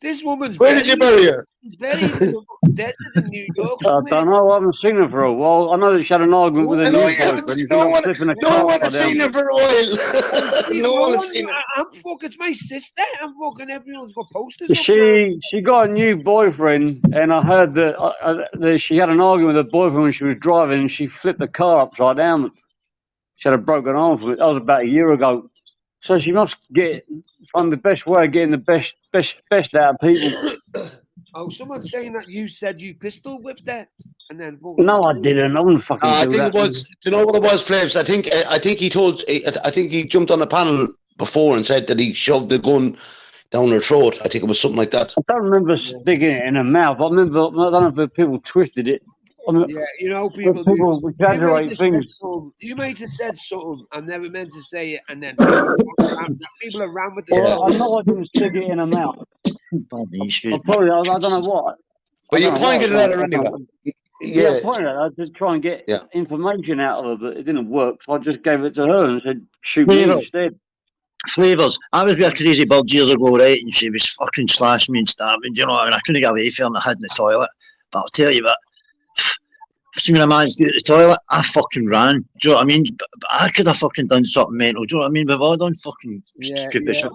This woman's. Where did you bury her? She's buried in the desert in New York. I don't know. I haven't seen her for a while. I know that she had an argument with her new boyfriend. No one has seen her for a while. No one has seen her. I'm fucking. It's my sister. I'm fucking. Everyone's got posters. She got a new boyfriend, and I heard that she had an argument with her boyfriend when she was driving, and she flipped the car upside down. She had a broken arm from it. That was about a year ago. So she must find the best way of getting the best out of people. Oh, someone's saying that you said you pistol whipped her, and then. No, I didn't. I wouldn't fucking do I think that. it was. Do you know what it was, Flavs? I think he jumped on a panel before and said that he shoved the gun down her throat. I think it was something like that. I don't remember sticking it in her mouth. I don't know if people twisted it. I mean, yeah, you know, people exaggerate things. You might have said something and never meant to say it, and then people around with the. Well, I know I didn't stick it in her mouth. I don't know what. But you pointed it at her anyway. Yeah, I pointed at her to try and get information out of her, but it didn't work. So I just gave it to her and said, "Shoot me instead." Flavours. I was with a crazy bird years ago, right? And she was fucking slashing me and stabbing. You know, and I couldn't get away from her, and I hid in the toilet. But I'll tell you what. When I managed to get to the toilet, I fucking ran. Do you know what I mean? But I could have fucking done something mental. Do you know what I mean? We've all done fucking stupid shit.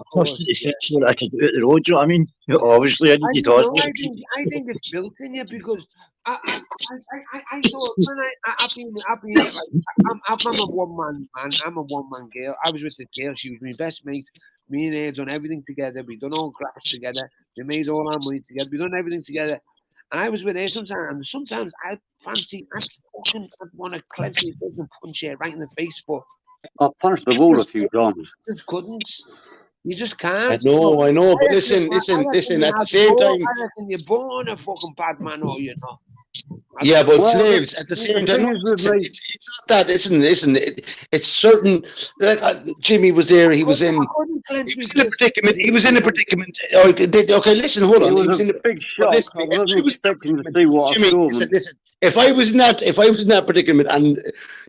So that I could get out the road. Do you know what I mean? Obviously, I did get tossed. I think it's built in you because I thought when I'm a one man. I'm a one man girl. I was with this girl. She was my best mate. Me and her done everything together. We done all crafts together. We made all our money together. We done everything together. And I was with her sometimes. And sometimes I want to clench her fist and punch her right in the face. But I punched the wall a few times. Just couldn't. You just can't. I know. But listen. At the same time, I reckon you're born a fucking bad man, or you're not. Yeah, but slaves at the same time. It's not that. It's certain. Like Jimmy was there. He was in a predicament. He was in a predicament. Okay, listen, hold on. He was in a big shock. I wasn't expecting to see what I saw. Listen. If I was in that predicament and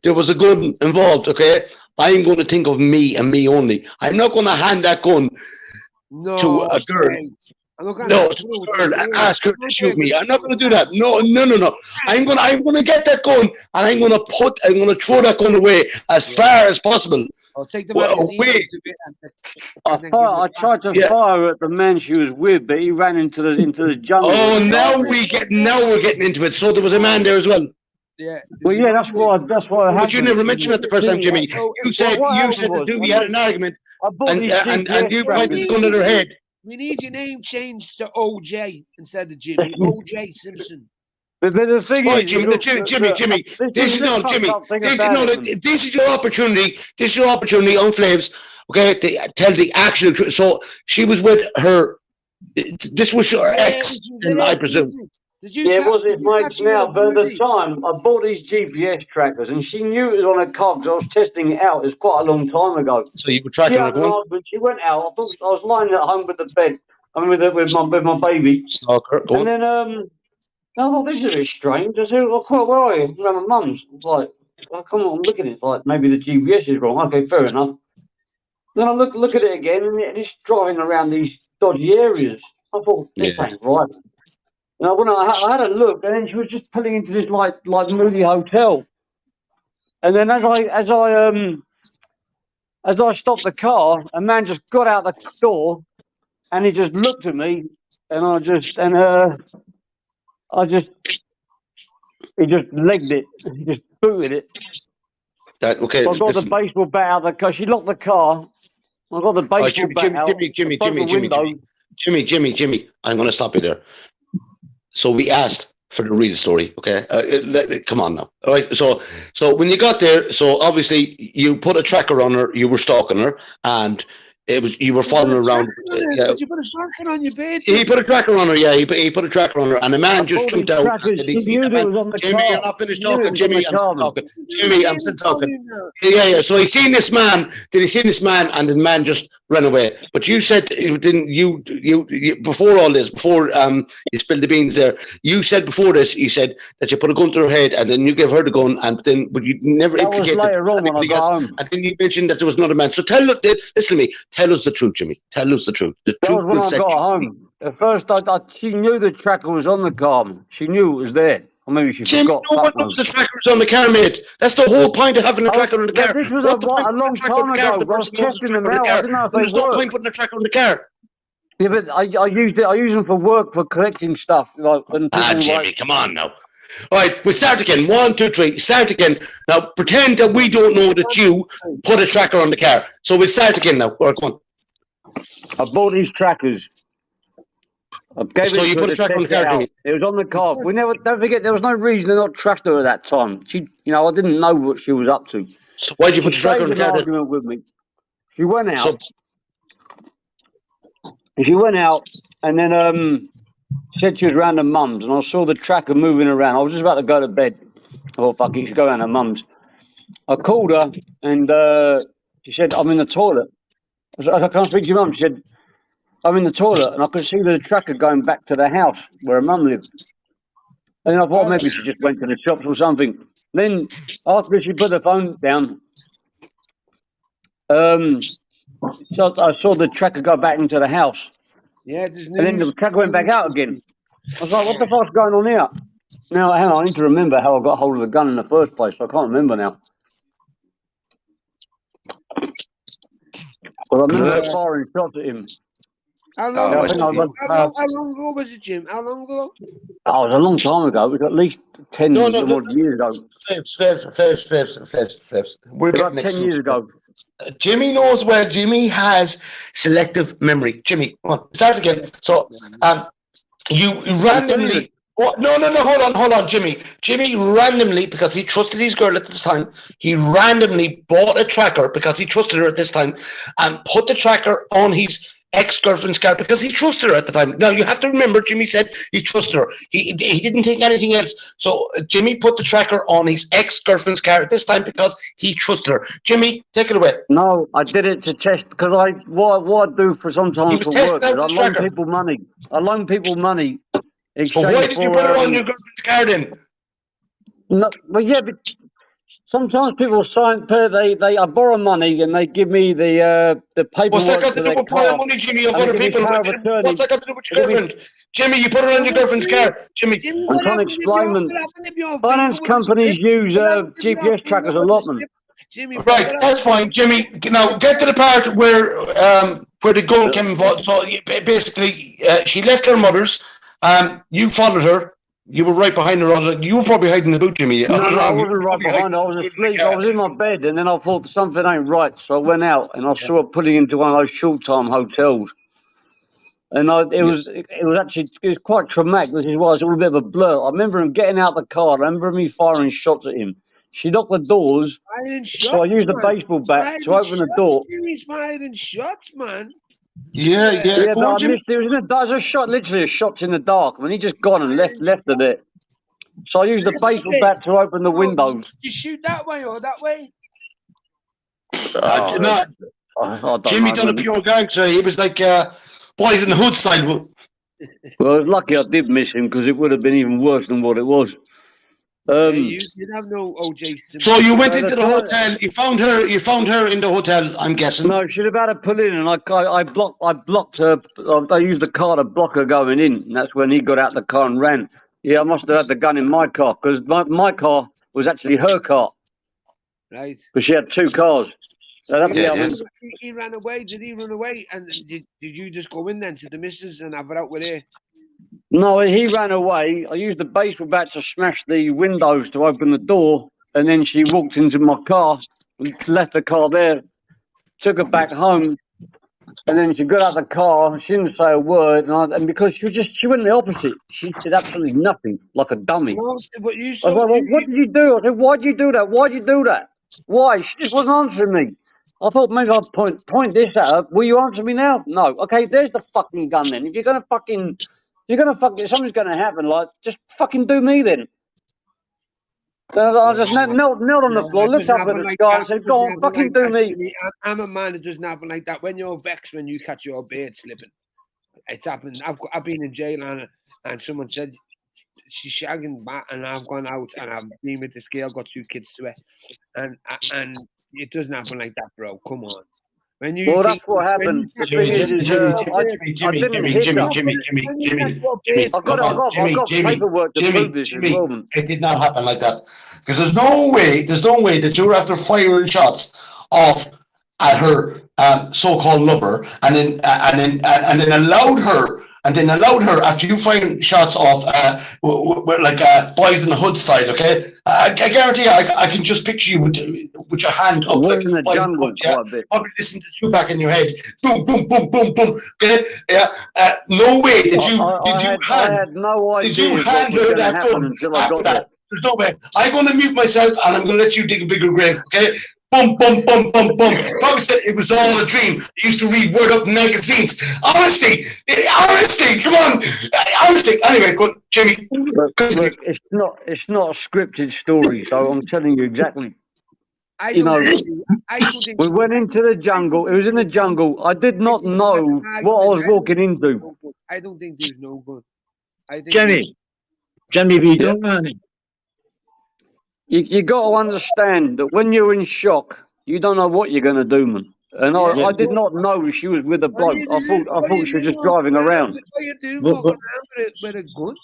there was a gun involved, okay, I'm going to think of me and me only. I'm not going to hand that gun to a girl. No, to a girl and ask her to shoot me. I'm not going to do that. No. I'm going to get that gun and I'm going to throw that gun away as far as possible. I'll take the away. I tried to fire at the man she was with, but he ran into the jungle. Oh, now we're getting into it. So there was a man there as well. Yeah. Well, yeah, that's why. But you never mentioned that the first time, Jimmy. You said the two we had an argument, and you pointed the gun at her head. We need your name changed to OJ instead of Jimmy. OJ Simpson. But the thing is, Jimmy. This is your opportunity. This is your opportunity on Flavs. Okay, to tell the actual truth. So she was with her. This was her ex, I presume. Yeah, it was his mates now, but at the time, I bought these GPS trackers, and she knew it was on a car because I was testing it out. It was quite a long time ago. So you were tracking her going? But she went out. I thought I was lying at home with the bed. I mean, with my baby. And then I thought, this is a bit strange. I said, well, where are you? I'm at my mum's. I was like, oh, come on, I'm looking at it. Like, maybe the GPS is wrong. Okay, fair enough. Then I look at it again, and it's driving around these dodgy areas. I thought, this ain't right. And when I had a look, and then she was just pulling into this like moody hotel. And then as I stopped the car, a man just got out the door, and he just looked at me, and he just legged it, he just booted it. Okay. So I got the baseball bat out of the car. She locked the car. I got the baseball bat out. Jimmy. I'm going to stop you there. So we asked for the real story. Okay, come on now. All right. So when you got there, so obviously you put a tracker on her. You were stalking her, and you were following her around. Yeah. You put a tracker on your bed. He put a tracker on her. Yeah, he put a tracker on her, and the man just jumped out. And he seen the man. Jimmy, you're not finished talking. Jimmy, I'm still talking. Jimmy, I'm still talking. Yeah. So he seen this man. Did he see this man? And the man just ran away. But you said you before all this, before you spilled the beans there. You said before this, you said that you put a gun to her head, and then you gave her the gun, but you never implicated anybody else. And then you mentioned that there was another man. So listen to me. Tell us the truth, Jimmy. Tell us the truth. The truth when I got home. At first, she knew the tracker was on the car. She knew it was there. Or maybe she forgot. No one knows the tracker was on the car, mate. That's the whole point of having a tracker on the car. This was a long time ago. I was testing them out. I didn't know if they worked. There's no point putting a tracker on the car. Yeah, but I used it. I use them for work, for collecting stuff. Like when Jimmy, come on now. All right, we start again. 1, 2, 3. Start again. Now, pretend that we don't know that you put a tracker on the car. So we'll start again now. All right, come on. I bought these trackers. So you put a tracker on the car, Jimmy? It was on the car. Don't forget, there was no reason to not trust her at that time. I didn't know what she was up to. So why'd you put the tracker on the car? Argument with me. She went out. She went out, and then said she was around her mum's, and I saw the tracker moving around. I was just about to go to bed. I thought, fuck it, she should go around her mum's. I called her, and she said, I'm in the toilet. I said, I can't speak to your mum. She said, I'm in the toilet, and I could see the tracker going back to the house where her mum lived. And then I thought maybe she just went to the shops or something. Then, after she put the phone down, so I saw the tracker go back into the house. Yeah, and then the tracker went back out again. I was like, what the fuck's going on here? Now, hang on, I need to remember how I got hold of the gun in the first place. I can't remember now. Well, I remember firing shots at him. How long ago was it, Jim? How long ago? Oh, it was a long time ago. It was at least 10 years ago. We're about 10 years ago. Jimmy knows well. Jimmy has selective memory. Jimmy, come on, start again. So, you randomly. Oh, no, hold on, Jimmy. Jimmy randomly, because he trusted his girl at this time, he randomly bought a tracker because he trusted her at this time, and put the tracker on his ex-girlfriend's car because he trusted her at the time. Now, you have to remember, Jimmy said he trusted her. He didn't think anything else. So, Jimmy put the tracker on his ex-girlfriend's car at this time because he trusted her. Jimmy, take it away. No, I did it to test, because what I do for sometimes for work is I loan people money. I loan people money. So why did you put it on your girlfriend's car then? No, but yeah, but sometimes people I borrow money and they give me the paperwork. What's that got to do with borrowing money, Jimmy, of other people? What's that got to do with your girlfriend? Jimmy, you put it on your girlfriend's car. Jimmy, I'm trying to explain them. Finance companies use GPS trackers a lot, man. Right, that's fine, Jimmy. Now get to the part where the gun came involved. So basically, she left her mother's. You followed her. You were right behind her. You were probably hiding the boot, Jimmy. No, I wasn't right behind her. I was asleep. I was in my bed, and then I thought something ain't right. So I went out, and I saw her putting into one of those short-time hotels. And it was quite traumatic. This is why it's all a bit of a blur. I remember him getting out the car. I remember me firing shots at him. She locked the doors, so I used a baseball bat to open the door. He's firing shots, man. Yeah. But I missed. There was a shot, literally a shot in the dark. I mean, he just gone and left a bit. So I used the baseball bat to open the windows. Did you shoot that way or that way? Jimmy done a pure gangster. He was like Boys in the Hood style. Well, I was lucky I did miss him, because it would have been even worse than what it was. You didn't have no OJ Simpson. So you went into the hotel. You found her in the hotel, I'm guessing. No, she'd about to pull in, and I blocked her. I used the car to block her going in, and that's when he got out the car and ran. Yeah, I must have had the gun in my car, because my car was actually her car. Right. Because she had two cars. He ran away. Did he run away? And did you just go in then to the missus and have it out with her? No, he ran away. I used the baseball bat to smash the windows to open the door, and then she walked into my car, left the car there, took her back home, And then she got out the car, she didn't say a word, and because she went the opposite. She said absolutely nothing, like a dummy. No, but you I saw. was like, well, what did you do? I said, why'd you do that? Why'd you do that? Why? She just wasn't answering me. I thought maybe I'd point this at her. Will you answer me now? No. Okay, there's the fucking gun then. If you're gonna fucking, something's gonna happen. Like, just fucking do me then. I just knelt on the floor, It looked doesn't up at happen the like sky, that. and said, It "Go doesn't on, happen fucking like do that, me." Jimmy. I'm a man. It doesn't happen like that. When you're vexed, when you catch your beard slipping, it's happened. I've been in jail and someone said she's shagging back, and I've gone out and I've been with this girl, got 2 kids to her, and it doesn't happen like that, bro. Come on. When you Well, think, that's what happened. The thing is, I didn't hit her. Jimmy, I've got paperwork to prove this as well. Man. It did not happen like that. Because there's no way that you were after firing shots off at her so-called lover, and then allowed her. And then allowed her, after you firing shots off, like Boys in the Hood style, okay? I guarantee you, I can just picture you with your hand up, like in the Boys in the Hood, yeah? Probably listen to you back in your head, boom, boom, boom, boom, boom. Okay, yeah. No way did you hand her that gun after that. There's no way. I'm going to mute myself and I'm going to let you dig a bigger grave, okay? Boom, boom, boom, boom, boom. Probably said it was all a dream. I used to read Word Up magazines. Honesty, come on. Honesty. Anyway, go on, Jimmy. Look, it's not a scripted story, so I'm telling you exactly. We went into the jungle. It was in the jungle. I did not know what I was walking into. I don't think there's no good. Jimmy, be done, man. You got to understand that when you're in shock, you don't know what you're going to do, man. And I did not know she was with a bloke. I thought she was just driving around. What you do walking around with a gun?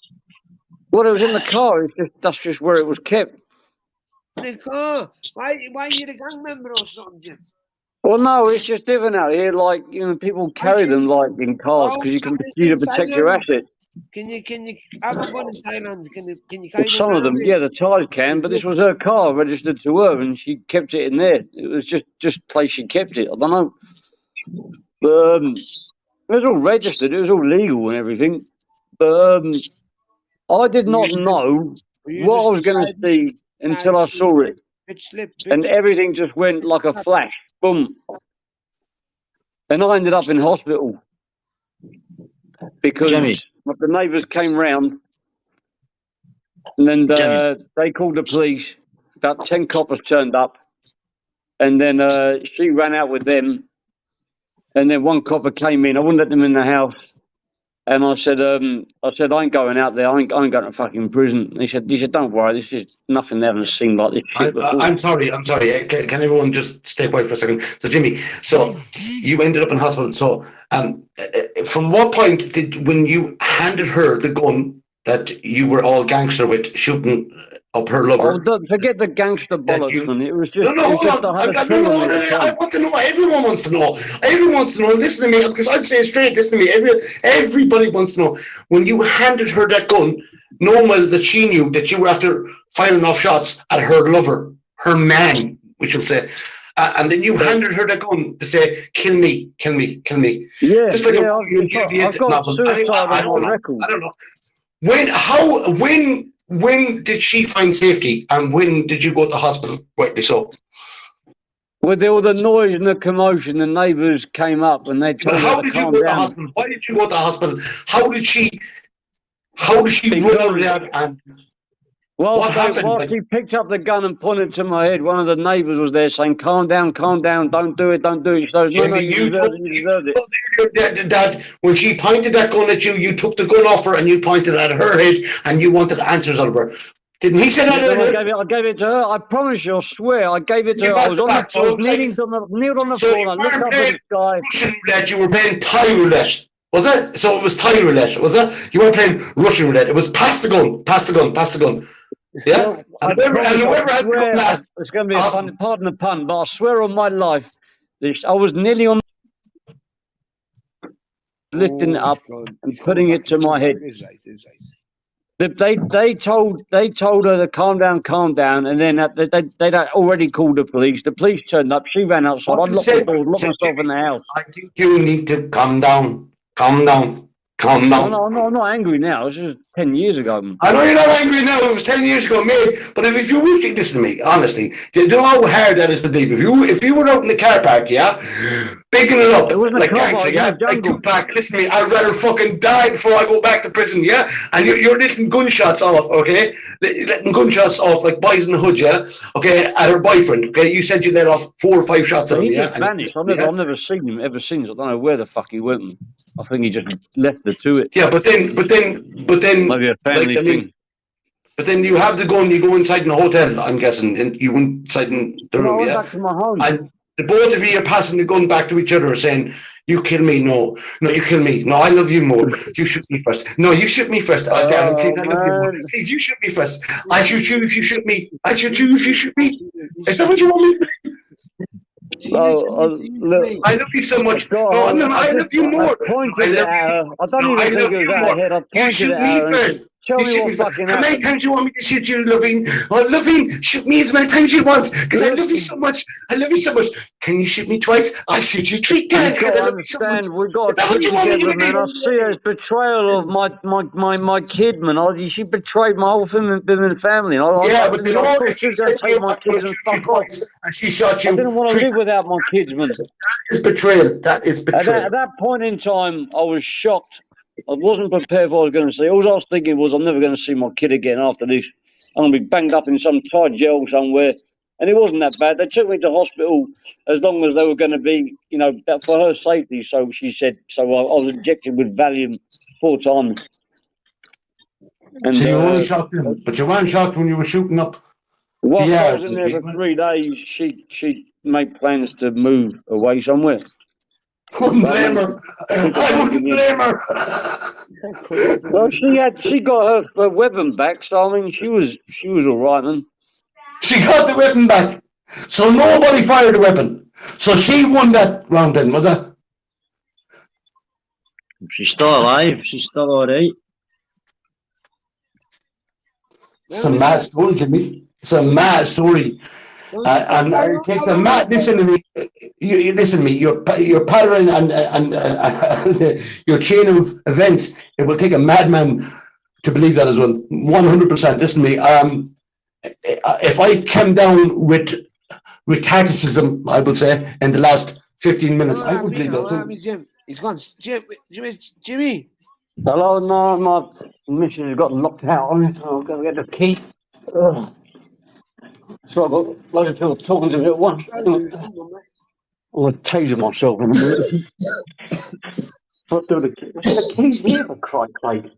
Well, it was in the car. That's just where it was kept. In the car? Why are you the gang member or something, Jim? Well, no, it's just different out here. Like, people carry them like in cars because you can protect your assets. Can you have a gun in Thailand? Can you carry Some of them, yeah, the Thais can, but this was her car registered to her, and she kept it in there. It was just place she kept it. I don't know, but it was all registered. It was all legal and everything. But I did not know what I was going to see until I saw it, and everything just went like a flash, boom, and I ended up in hospital because the neighbours came round, and then they called the police. About 10 coppers turned up, and then she ran out with them, and then one copper came in. I wouldn't let them in the house, and I said, I ain't going out there. I ain't going to fucking prison. He said, don't worry. This is nothing they haven't seen like this shit before. I'm sorry. Can everyone just stay quiet for a second? So, Jimmy, you ended up in hospital. So, from what point when you handed her the gun that you were all gangster with, shooting up her lover? Oh, forget the gangster bollocks, man. It was just. No, hold on. I want to know. Everyone wants to know. Everyone wants to know. Listen to me, because I'd say it straight. Listen to me. Everybody wants to know. When you handed her that gun, knowing that she knew that you were after firing off shots at her lover, her man, we should say, and then you handed her that gun to say, "Kill me, kill me, kill me." Yeah, just like I've got suicide on my record. I don't know. When did she find safety, and when did you go to the hospital? Rightly so. Well, there was the noise and the commotion. The neighbours came up and they told her to calm down. Why did you go to the hospital? How did she run out and? While she picked up the gun and pointed to my head, one of the neighbours was there saying, calm down, don't do it. She goes, no, you deserved it. Dad, when she pointed that gun at you, you took the gun off her and you pointed at her head and you wanted answers out of her. Didn't he say that? I gave it to her. I promise you, I swear, I gave it to her. I was kneeled on the floor and I looked up at the sky. Russian roulette, you were playing Thai roulette. Was it? So it was Thai roulette, was it? You weren't playing Russian roulette. It was pass the gun. Yeah, and whoever had the gun last. It's going to be a fun, pardon the pun, but I swear on my life, I was nearly on lifting it up and putting it to my head. They told her to calm down, and then they'd already called the police. The police turned up. She ran outside. I locked the door, locked myself in the house. I think you need to calm down. Calm down. Calm down. I'm not angry now. This is 10 years ago. I know you're not angry now. It was 10 years ago, mate. But if you listen to me, honestly, do you know how hard that is to believe? If you were out in the car park, yeah, picking it up like gangster, yeah, like Tupac. Listen to me. I'd rather fucking die before I go back to prison, yeah. And you're letting gunshots off, okay? Letting gunshots off like boys in the hood, yeah. Okay, at her boyfriend. Okay, you said you let off 4 or 5 shots at him, yeah. He vanished. I've never seen him ever since. I don't know where the fuck he went. I think he just left the to it. Yeah, but then, maybe a family thing. But then you have the gun, you go inside in the hotel, I'm guessing, and you went inside in the room, yeah? Back to my home. And the both of you are passing the gun back to each other, saying, you kill me, no, you kill me, no, I love you more, you shoot me first, no, you shoot me first, oh, damn, please, I love you more, please, you shoot me first, I shoot you if you shoot me, I shoot you if you shoot me, is that what you want me to do? I love you so much. No, I love you more. I don't even think it was out of head. I pointed at her and tell me what fucking happened. How many times do you want me to shoot you, loving? Oh, loving, shoot me as many times you want, because I love you so much. I love you so much. Can you shoot me twice? I shoot you 3 times. We've got to understand. We've got to put together, man. I see her as betrayal of my kid, man. She betrayed my whole family. Yeah, but you know, she's going to take my kids and fuck off. And she shot you. I didn't want to live without my kids, man. That is betrayal. That is betrayal. At that point in time, I was shocked. I wasn't prepared for what I was going to see. All I was thinking was, I'm never going to see my kid again after this. I'm going to be banged up in some tight jail somewhere. And it wasn't that bad. They took me to hospital as long as they were going to be, that for her safety. So she said, I was injected with Valium 4 times. And, so you weren't shocked then, but you weren't shocked when you were shooting up. Whilst I was in there for 3 days, she made plans to move away somewhere. Wouldn't blame her. I wouldn't blame her. Well, she got her weapon back, so I mean, she was all right, man. She got the weapon back, so nobody fired the weapon. So she won that round, then, was it? She's still alive. She's still all right. It's a mad story, Jimmy. It's a mad story. And it takes a mad. Listen to me. You listen to me. Your pattern and your chain of events. It will take a madman to believe that as well. 100%. Listen to me. If I came down with retardicism, I would say, in the last 15 minutes, I would believe that. Jim, he's gone. Jimmy. Hello, no, my mission has got locked out on it. I've got to get the key. So I've got loads of people talking to me at once. I'm going to taser myself in a minute. The keys here, for Christ's sake.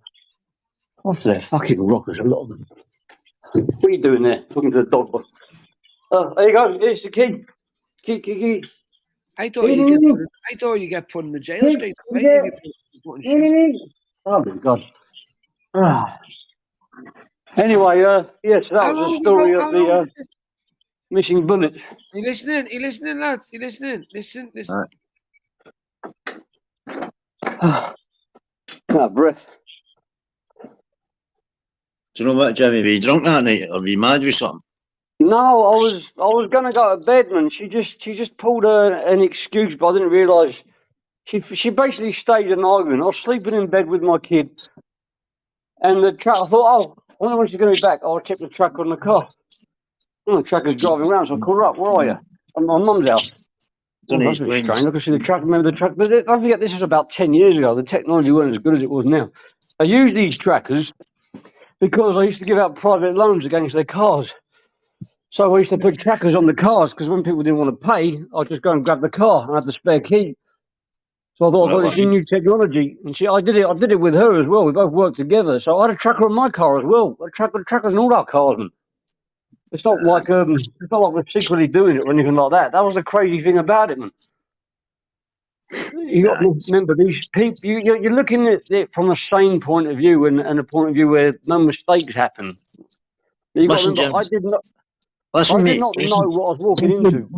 What's there? Fucking rockers, a lot of them. What are you doing there? Talking to the dog. There you go. Here's the key. Key. I thought you get put in the jail straight away. Oh my God. Anyway, yes, that was the story of the missing bullets. You listening, lads? You listening? Listen. Breath. Do you know what, Jimmy? Were you drunk that night, or were you mad with something? No, I was gonna go to bed, man. She just pulled an excuse, but I didn't realise. She basically stayed an argument. I was sleeping in bed with my kids, and the truck. I thought, I wonder when she's going to be back. I'll check the tracker on the car. The tracker's driving around, so I called her up. Where are you? I'm at my mum's house. That's a bit strange. Look, I see the tracker. Remember the tracker? But don't forget, this was about 10 years ago. The technology wasn't as good as it was now. I use these trackers because I used to give out private loans against their cars. So I used to put trackers on the cars because when people didn't want to pay, I'd just go and grab the car and have the spare key. So I thought, I've got this new technology. And I did it with her as well. We both worked together. So I had a tracker on my car as well. Trackers on all our cars, man. It's not like we're secretly doing it or anything like that. That was the crazy thing about it, man. You got to remember, these people, you're looking at it from a sane point of view and a point of view where no mistakes happen. You got to remember, I did not know what I was walking into.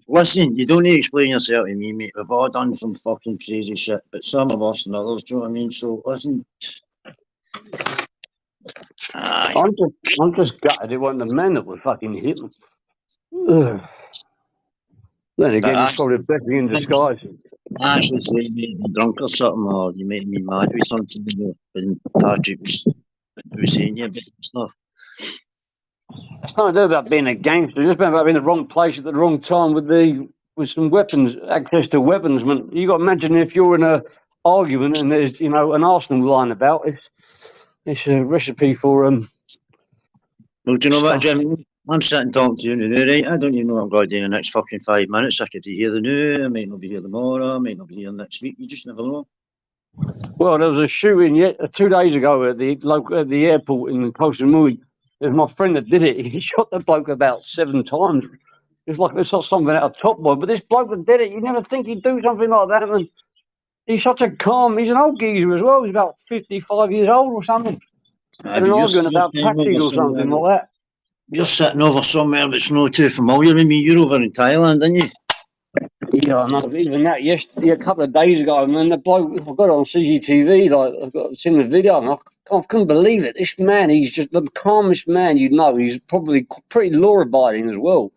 Listen, you don't need to explain yourself to me, mate. We've all done some fucking crazy shit, but some of us and others, do you know what I mean? So, listen. I'm just gutted it wasn't the men that were fucking hit me. Ugh. Then again, it's probably a blessing in disguise. I actually say you made me drunk or something, or you made me mad with something, when Patrick was saying you about stuff. It's not about being a gangster. It's about being in the wrong place at the wrong time with some weapons, access to weapons. Man, you got to imagine if you're in a argument and there's an arsenal lying about. It's a recipe for Well, do you know what, stuff. Jim? I'm sitting talking to you now, right? I don't even know what I'm going to do in the next fucking 5 minutes. I could be here the now, I might not be here tomorrow, I might not be here next week. You just never know. Well, there was a shooting 2 days ago at the airport in Kosamui. It was my friend that did it. He shot the bloke about 7 times. It's like it's not something out of Top Boy, but this bloke that did it, you never think he'd do something like that, man. He's such a calm. He's an old geezer as well. He's about 55 years old or something. And an argument about taxis or something like that. You're sitting over somewhere that's not too familiar with me. You're over in Thailand, aren't you? Yeah, I know. Even that, yesterday, a couple of days ago, man, the bloke, I got it on CCTV, I've seen the video, and I couldn't believe it. This man, he's just the calmest man you'd know. He's probably pretty law-abiding as well.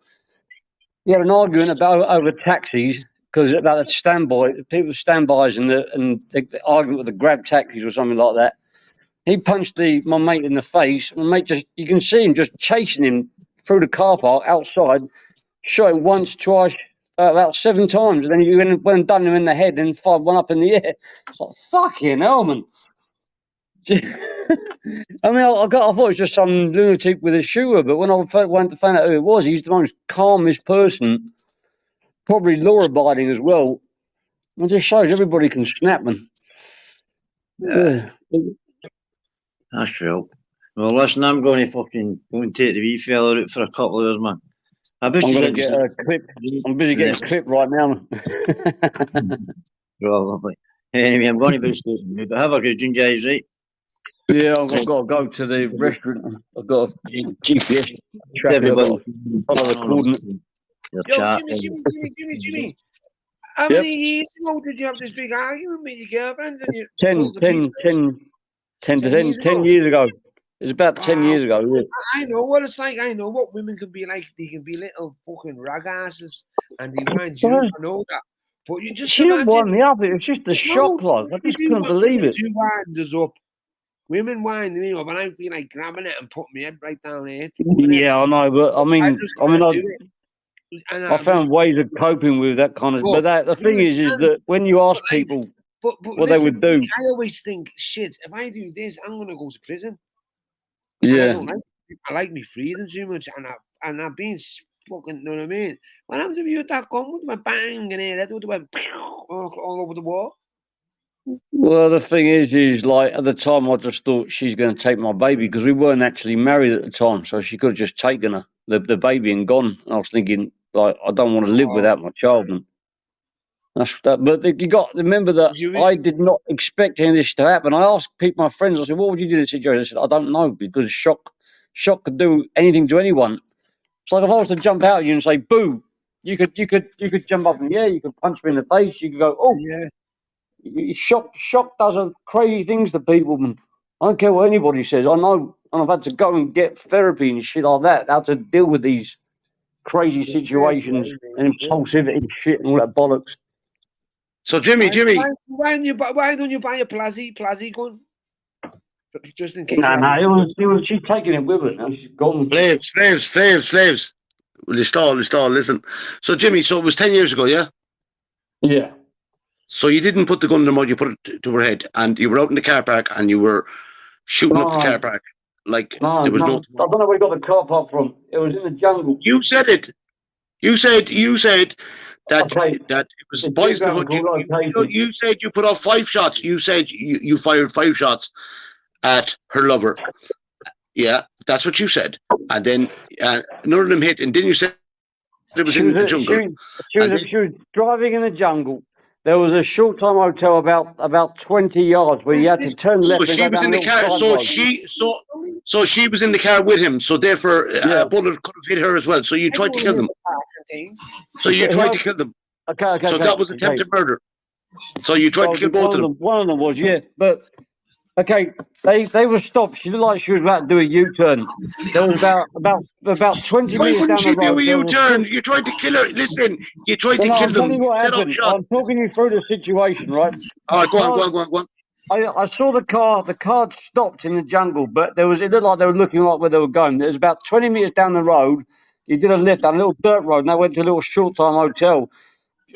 He had an argument over taxis, because about the people standbys and the argument with the grab taxis or something like that. He punched my mate in the face. My mate you can see him just chasing him through the car park outside, shot him once, twice, about 7 times, and then you went and done him in the head and fired one up in the air. It's like, fucking hell, man. I mean, I thought it was just some lunatic with a shooter, but when I went to find out who it was, he's the most calmest person, probably law-abiding as well. It just shows everybody can snap, man. Yeah. That's true. Well, listen, I'm going to take the wee fella out for a couple of hours, man. I'm going to get a clip. I'm busy getting a clip right now. Probably. Anyway, I'm going to be staying, but have a good one, guys, right? Yeah, I've got to go to the restaurant. I've got a GPS tracker. Follow the coordinates. Yo, Jimmy. How many years ago did you have this big argument with your girlfriend? And 10 years ago. It's about 10 years ago. Yeah. I know what it's like. I know what women can be like. They can be little fucking rag asses, and they wind you. I know that. But you just she didn't wind me up. It was just a shock, like I just couldn't believe it. Two winders up. Women wind me up, and I feel like grabbing it and putting my head right down here. Yeah, I know, but I found ways of coping with that kind of. But the thing is that when you ask people what they would do, I always think, shit, if I do this, I'm gonna go to prison. Yeah, I like me freedom too much, and I've been fucking. You know what I mean? What happens if you hit that gun with my bang and it went all over the wall? Well, the thing is like at the time I just thought she's going to take my baby because we weren't actually married at the time, so she could have just taken her, the baby, and gone. And I was thinking, like, I don't want to live without my child. And that's that. But you got to remember that I did not expect any of this to happen. I asked my friends, I said, "What would you do in this situation?" I said, "I don't know," because shock could do anything to anyone. It's like if I was to jump out at you and say, "Boo," you could jump up in the air, you could punch me in the face, you could go, "Oh yeah." Shock does crazy things to people. I don't care what anybody says. I know, and I've had to go and get therapy and shit like that, how to deal with these crazy situations and impulsivity and shit and all that bollocks. So Jimmy, why don't you buy a Plazzy gun? Just in case. She's taking it with her now. She's gone. Slaves. Will you stall? Listen. So Jimmy, so it was 10 years ago, yeah? Yeah. So you didn't put the gun in the mud, you put it to her head, and you were out in the car park and you were shooting up the car park. Like there was no. I don't know where you got the car park from. It was in the jungle. You said it. You said that it was boys in the hood. You said you put off 5 shots. You said you fired 5 shots at her lover. Yeah, that's what you said. And then none of them hit. And then you said it was in the jungle. She was driving in the jungle. There was a short-time hotel about 20 yards where you had to turn left. So she was in the car. So she was in the car with him. So therefore, a bullet could have hit her as well. So you tried to kill them. So you tried to kill them. Okay. So that was attempted murder. So you tried to kill both of them. One of them was, yeah, but Okay, they were stopped. She looked like she was about to do a U-turn. There was about 20 Why meters wouldn't down the she do road. a There was U-turn? You tried to kill her. Listen, you tried to no, kill I'll them. tell you what Set off happened. shots. I'm talking you through the situation, right? All right, go on. I saw the car. The car stopped in the jungle, but it looked like they were looking like where they were going. There was about 20 meters down the road. He did a lift down a little dirt road, and they went to a little short-time hotel.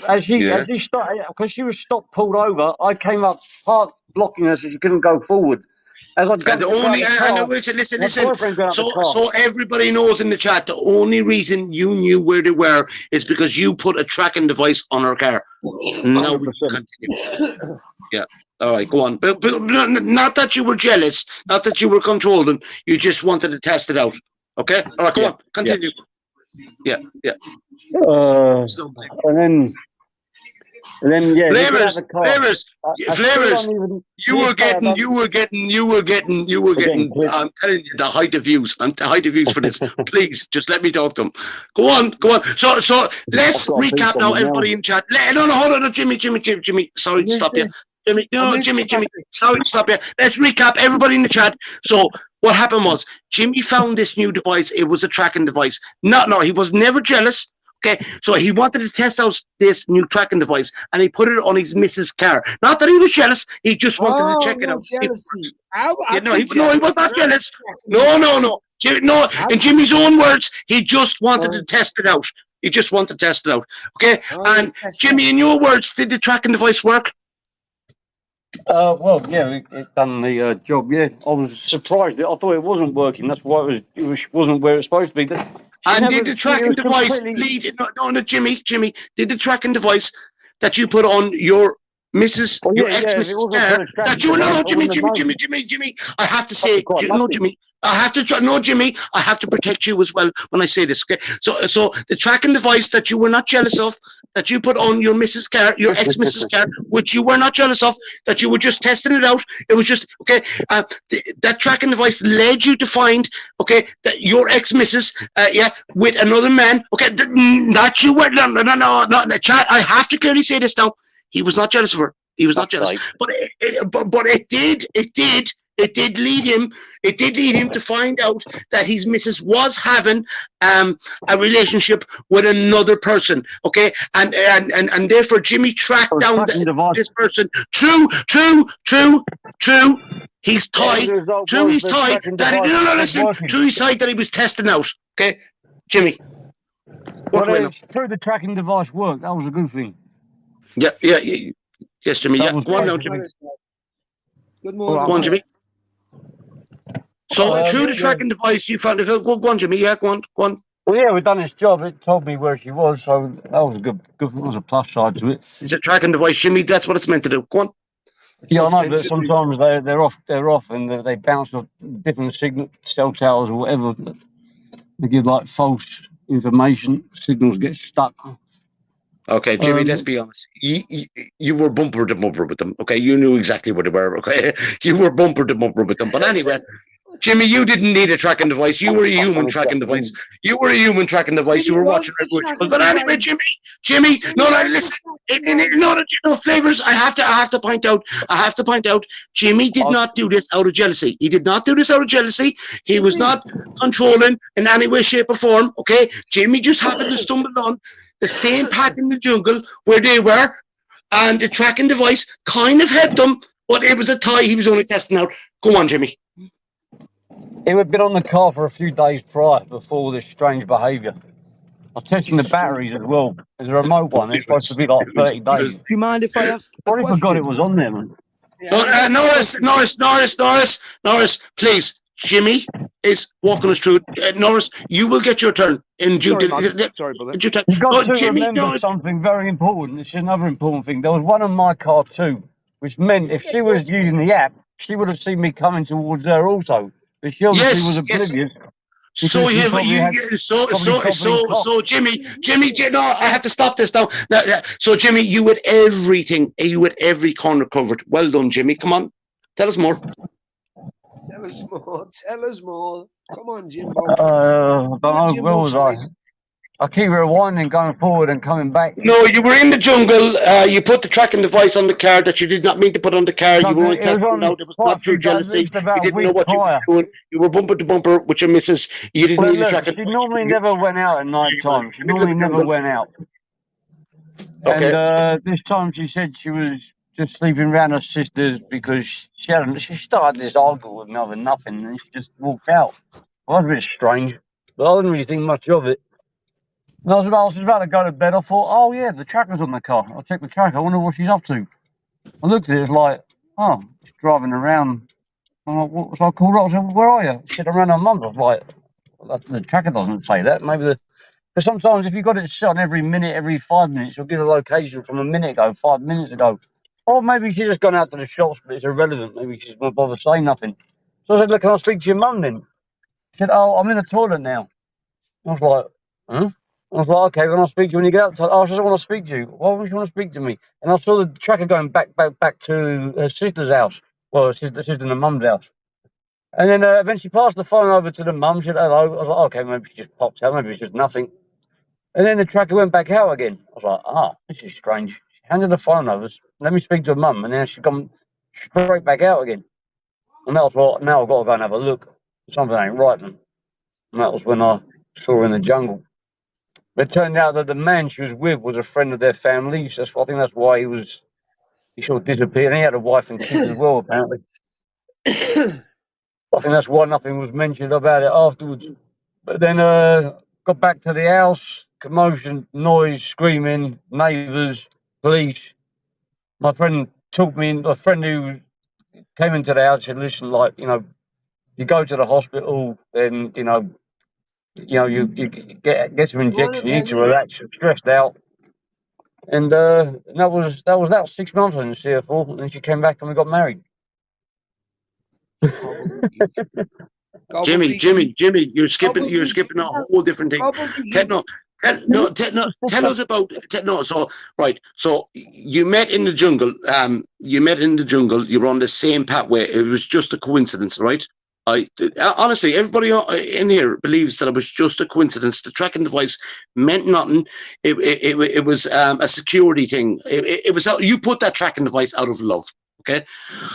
As she started, because she was stopped, pulled over, I came up, parked, blocking her so she couldn't go forward. As I jumped The out only, of the car, I know, listen. my boyfriend got out of the car. So everybody knows in the chat, the only reason you knew where they were is because you put a tracking device on her car. Now we continue. Yeah. All right, go on. But not that you were jealous, not that you were controlling. You just wanted to test it out. Okay. All right, come on, continue. Yeah. And then yeah, Flavors. You were getting. I'm telling you, the height of views. I'm the height of views for this. Please, just let me talk to them. Go on. So let's recap now, everybody in chat. No, hold on, Jimmy. Sorry to stop you. Jimmy. Sorry to stop you. Let's recap, everybody in the chat. So what happened was Jimmy found this new device. It was a tracking device. No, he was never jealous. Okay, so he wanted to test out this new tracking device, and he put it on his missus' car. Not that he was jealous; he just wanted to check it out. Jealousy. He was not jealous. No. In Jimmy's own words, he just wanted to test it out. Okay, and Jimmy, in your words, did the tracking device work? Well, yeah, it done the job. Yeah, I was surprised. I thought it wasn't working. That's why it wasn't where it's supposed to be. And did the tracking device lead? No, Jimmy. Did the tracking device that you put on your Mrs. your ex-Mrs. Car that you Jimmy. I have to say, Jimmy. I have to protect you as well when I say this. Okay, so the tracking device that you were not jealous of, that you put on your Mrs. Car, your ex-Mrs. Car, which you were not jealous of, that you were just testing it out. It was just okay. That tracking device led you to find that your ex-Mrs. With another man. Okay, that you were no. The chat. I have to clearly say this now. He was not jealous of her. He was not jealous. Right. But it did lead him to find out that his missus was having a relationship with another person. Okay, and therefore Jimmy tracked down this person. True. He's tied. True, he's tied. True, he's tied that he was testing out. Okay, Jimmy. Through the tracking device worked. That was a good thing. Yeah. Yes, Jimmy. Yeah, go on now, Jimmy. Good morning. Go on, Jimmy. So through the tracking device, you found it. Go on, Jimmy. Yeah, go on. Well, yeah, we've done its job. It told me where she was, so that was a good. It was a plus side to it. It's a tracking device, Jimmy. That's what it's meant to do. Go on. Yeah, I know, but sometimes they're off, and they bounce off different signal cell towers or whatever. They give like false information. Signals get stuck. Okay, Jimmy, let's be honest. You were bumper to bumper with them. Okay, you knew exactly where they were. Okay, you were bumper to bumper with them. But anyway, Jimmy, you didn't need a tracking device. You were a human tracking device. You were watching Red Bush. But anyway, Jimmy. No, listen. No, Flavors. I have to point out. Jimmy did not do this out of jealousy. He did not do this out of jealousy. He was not controlling in any way, shape, or form. Okay, Jimmy just happened to stumble on the same path in the jungle where they were, and the tracking device kind of helped him, but it was a tie he was only testing out. Go on, Jimmy. It had been on the car for a few days prior before this strange behaviour. I was testing the batteries as well. There's a remote one. It's supposed to be like 30 days. Do you mind if I ask? Probably forgot it was on there, man. Norris, please. Jimmy is walking us through. Norris, you will get your turn in due. Sorry, brother. You've got to remember something very important. It's another important thing. There was one on my car too, which meant if she was using the app, she would have seen me coming towards her also. But she obviously was oblivious. So Jimmy, no, I have to stop this now. So Jimmy, you had everything. You had every corner covered. Well done, Jimmy. Come on, tell us more. Tell us more. Come on, Jimbo. I don't know, where was I? I keep rewinding, going forward and coming back. No, you were in the jungle. You put the tracking device on the car that you did not mean to put on the car. You were only testing it out. It was not through jealousy. You didn't know what you were doing. You were bumper to bumper with your missus. You didn't need a tracking She device. normally never went out at night time. She normally never went out. Okay. And this time she said she was just sleeping around her sisters because she started this argument with me over nothing, and she just walked out. Well, that was a bit strange, but I didn't really think much of it. And I was about to go to bed. I thought, oh yeah, the tracker's on the car. I'll check the tracker. I wonder what she's up to. I looked at it, it's like, oh, she's driving around. I'm like, what? So I called her up. I said, where are you? She said, around her mum's. I was like, well, the tracker doesn't say that. Maybe because sometimes if you've got it set on every minute, every 5 minutes, you'll give a location from a minute ago, 5 minutes ago. Or maybe she's just gone out to the shops, but it's irrelevant. Maybe she's not bother saying nothing. So I said, look, can I speak to your mum then? She said, oh, I'm in the toilet now. I was like, huh? I was like, okay, when I speak to you when you get out, oh, she doesn't want to speak to you. Why would you want to speak to me? And I saw the tracker going back to her sister's house. Well, her sister and her mum's house. And then eventually passed the phone over to the mum. She said, hello. I was like, okay, maybe she just popped out. Maybe it's just nothing. And then the tracker went back out again. I was like, this is strange. She handed the phone over. Let me speak to her mum. And then she's gone straight back out again. And that was what, now I've got to go and have a look. Something ain't right then. And that was when I saw her in the jungle. It turned out that the man she was with was a friend of their family. So I think that's why he sort of disappeared. And he had a wife and kids as well, apparently. I think that's why nothing was mentioned about it afterwards. But then got back to the house, commotion, noise, screaming, neighbours, police. My friend took me in, a friend who came into the house said, listen, like, you go to the hospital, then, you get some injection, you need to relax, you're stressed out. And that was that 6 months I didn't see her for, and then she came back and we got married. Jimmy, you're skipping a whole different thing. Tell us about So right, so you met in the jungle. You were on the same pathway. It was just a coincidence, right? Honestly, everybody in here believes that it was just a coincidence. The tracking device meant nothing. It was a security thing. It was you put that tracking device out of love. Okay,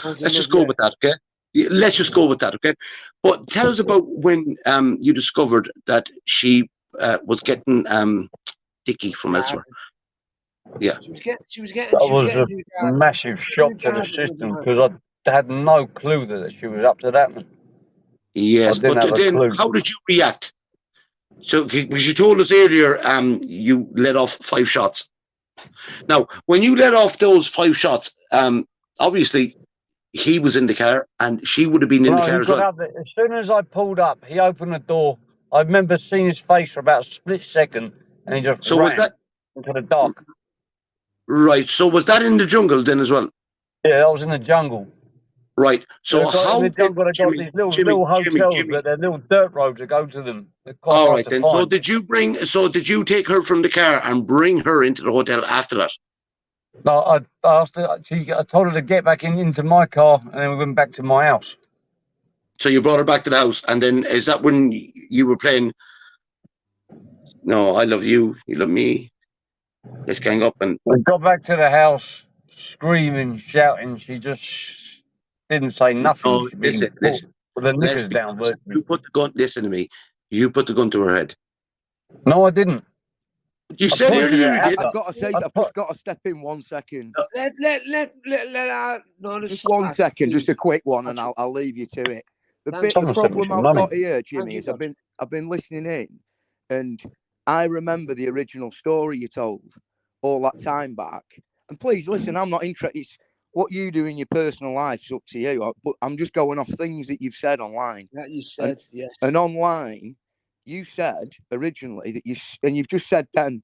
let's just go with that. Okay. Let's just go with that, okay? But tell us about when you discovered that she was getting dicky from elsewhere. Yeah. She was getting. That was a massive shock to the system because I had no clue that she was up to that. Yes, but then how did you react? So, because you told us earlier, you let off 5 shots. Now, when you let off those 5 shots, obviously, he was in the car and she would have been in the car as well. As soon as I pulled up, he opened the door. I remember seeing his face for about a split second and he just ran into the dark. Right. So was that in the jungle then as well? Yeah, I was in the jungle. Right. So how in the jungle, they got these little hotels, but they're little dirt roads that go to them. All right then. So did you take her from the car and bring her into the hotel after that? No, I asked her. I told her to get back into my car, and then we went back to my house. So you brought her back to the house, and then is that when you were playing? No, I love you. You love me. Let's gang up and. We got back to the house, screaming, shouting. She just didn't say nothing. Oh, listen. With the knickers down. You put the gun. Listen to me. You put the gun to her head. No, I didn't. You said earlier you did. I've got to say, I've just got to step in 1 second. Just 1 second, just a quick one, and I'll leave you to it. The problem I've got here, Jimmy, is I've been listening in, and I remember the original story you told all that time back. And please listen, I'm not interested. It's what you do in your personal life is up to you. But I'm just going off things that you've said online. That you said, yes. And online. You said originally that and you've just said then,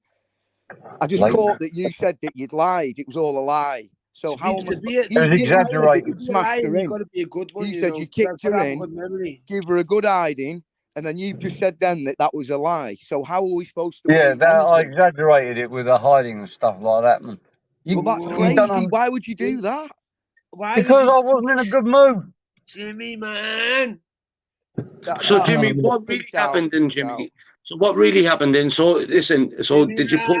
I just caught that you said that you'd lied. It was all a lie. So how was exaggerated? Smashed her in. You said you kicked her in, give her a good hiding, and then you've just said then that was a lie. So how are we supposed to? Yeah, I exaggerated it with the hiding and stuff like that. Man. Well, that's crazy. Why would you do that? Because I wasn't in a good mood. Jimmy, man. So Jimmy, what really happened then, Jimmy? So what really happened then? So listen. So did you put?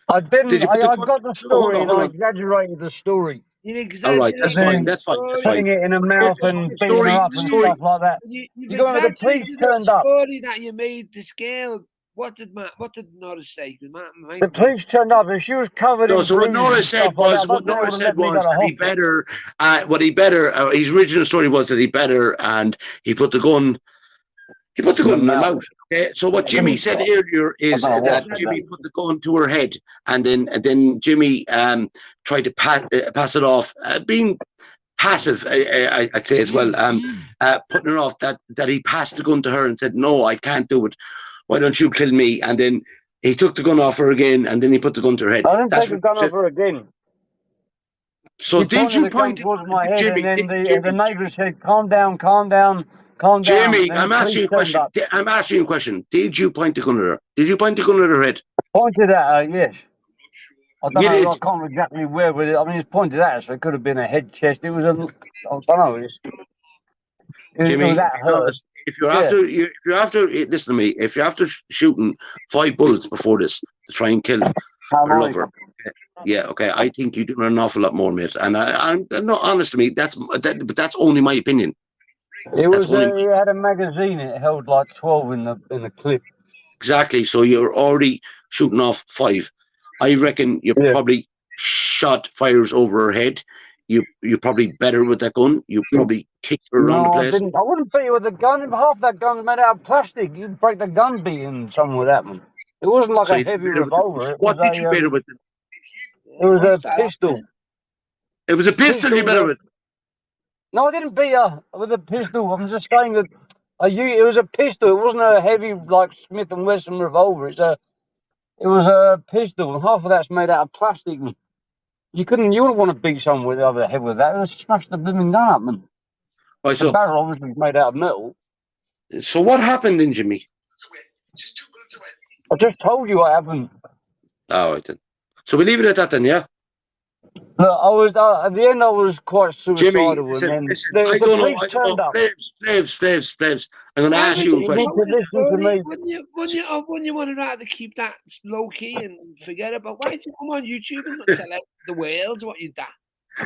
I didn't. Did you put I the got the gun? story and Hold I on. exaggerated the story. You All right, that's fine. That's fine. That's fine. Putting it in her mouth and beating Story. her up and Story. stuff like that. You've You got the police exaggerated turned the up. story that you made the scale. What did Nora say? The police turned up and she was covered No, in so what bruises Nora and said stuff like was, that. what They Nora would have said let me go was to that he better, his original story was that he better, and he put the gun in her mouth. Okay, so what Jimmy said earlier is that Jimmy put the gun to her head, and then Jimmy tried to pass it off, being passive, I'd say as well, putting her off that he passed the gun to her and said, "No, I can't do it. Why don't you kill me?" And then he took the gun off her again, and then he put the gun to her head. I didn't take the gun off her again. So did you point towards my head, Jimmy? and then the neighbour said, "Calm down, calm down, calm down." Jimmy, And I'm asking you a question. I'm asking you a question. Did you point the gun at her? Did you point the gun at her head? Pointed at her, yes. I don't You know. did. I can't remember exactly where with it. I mean, it's pointed at her, so it could have been a head, chest. It was a. I don't know. It Jimmy, was at her. if you're after, listen to me. If you're after shooting 5 bullets before this to try and kill her lover, yeah, okay, I think you're doing an awful lot more, mate. And I'm not honest to me. But that's only my opinion. It was. It had a magazine. It held like 12 in the clip. Exactly. So you're already shooting off 5. I reckon you probably shot fires over her head. You're probably better with that gun. You probably kicked her around the place. I didn't. I wouldn't beat her with the gun. Half that gun's made out of plastic. You'd break the gun beating someone with that one. It wasn't like a heavy revolver. What did you beat her with? It was a pistol. It was a pistol you beat her with? No, I didn't beat her with a pistol. I'm just saying that it was a pistol. It wasn't a heavy like Smith & Wesson revolver. It was a pistol, and half of that's made out of plastic. You wouldn't want to beat someone with over the head with that. It would smash the blooming gun up, man. Right, the barrel obviously is made out of metal. So what happened then, Jimmy? I just told you what happened. All right then. So we leave it at that then, yeah? Look, I was at the end. I was quite suicidal, Jimmy, listen, and then I don't know. turned up. Slaves. I'm going to ask you a question. Wouldn't you want to rather keep that low key and forget about? Why did you come on YouTube and not tell out the world what you done?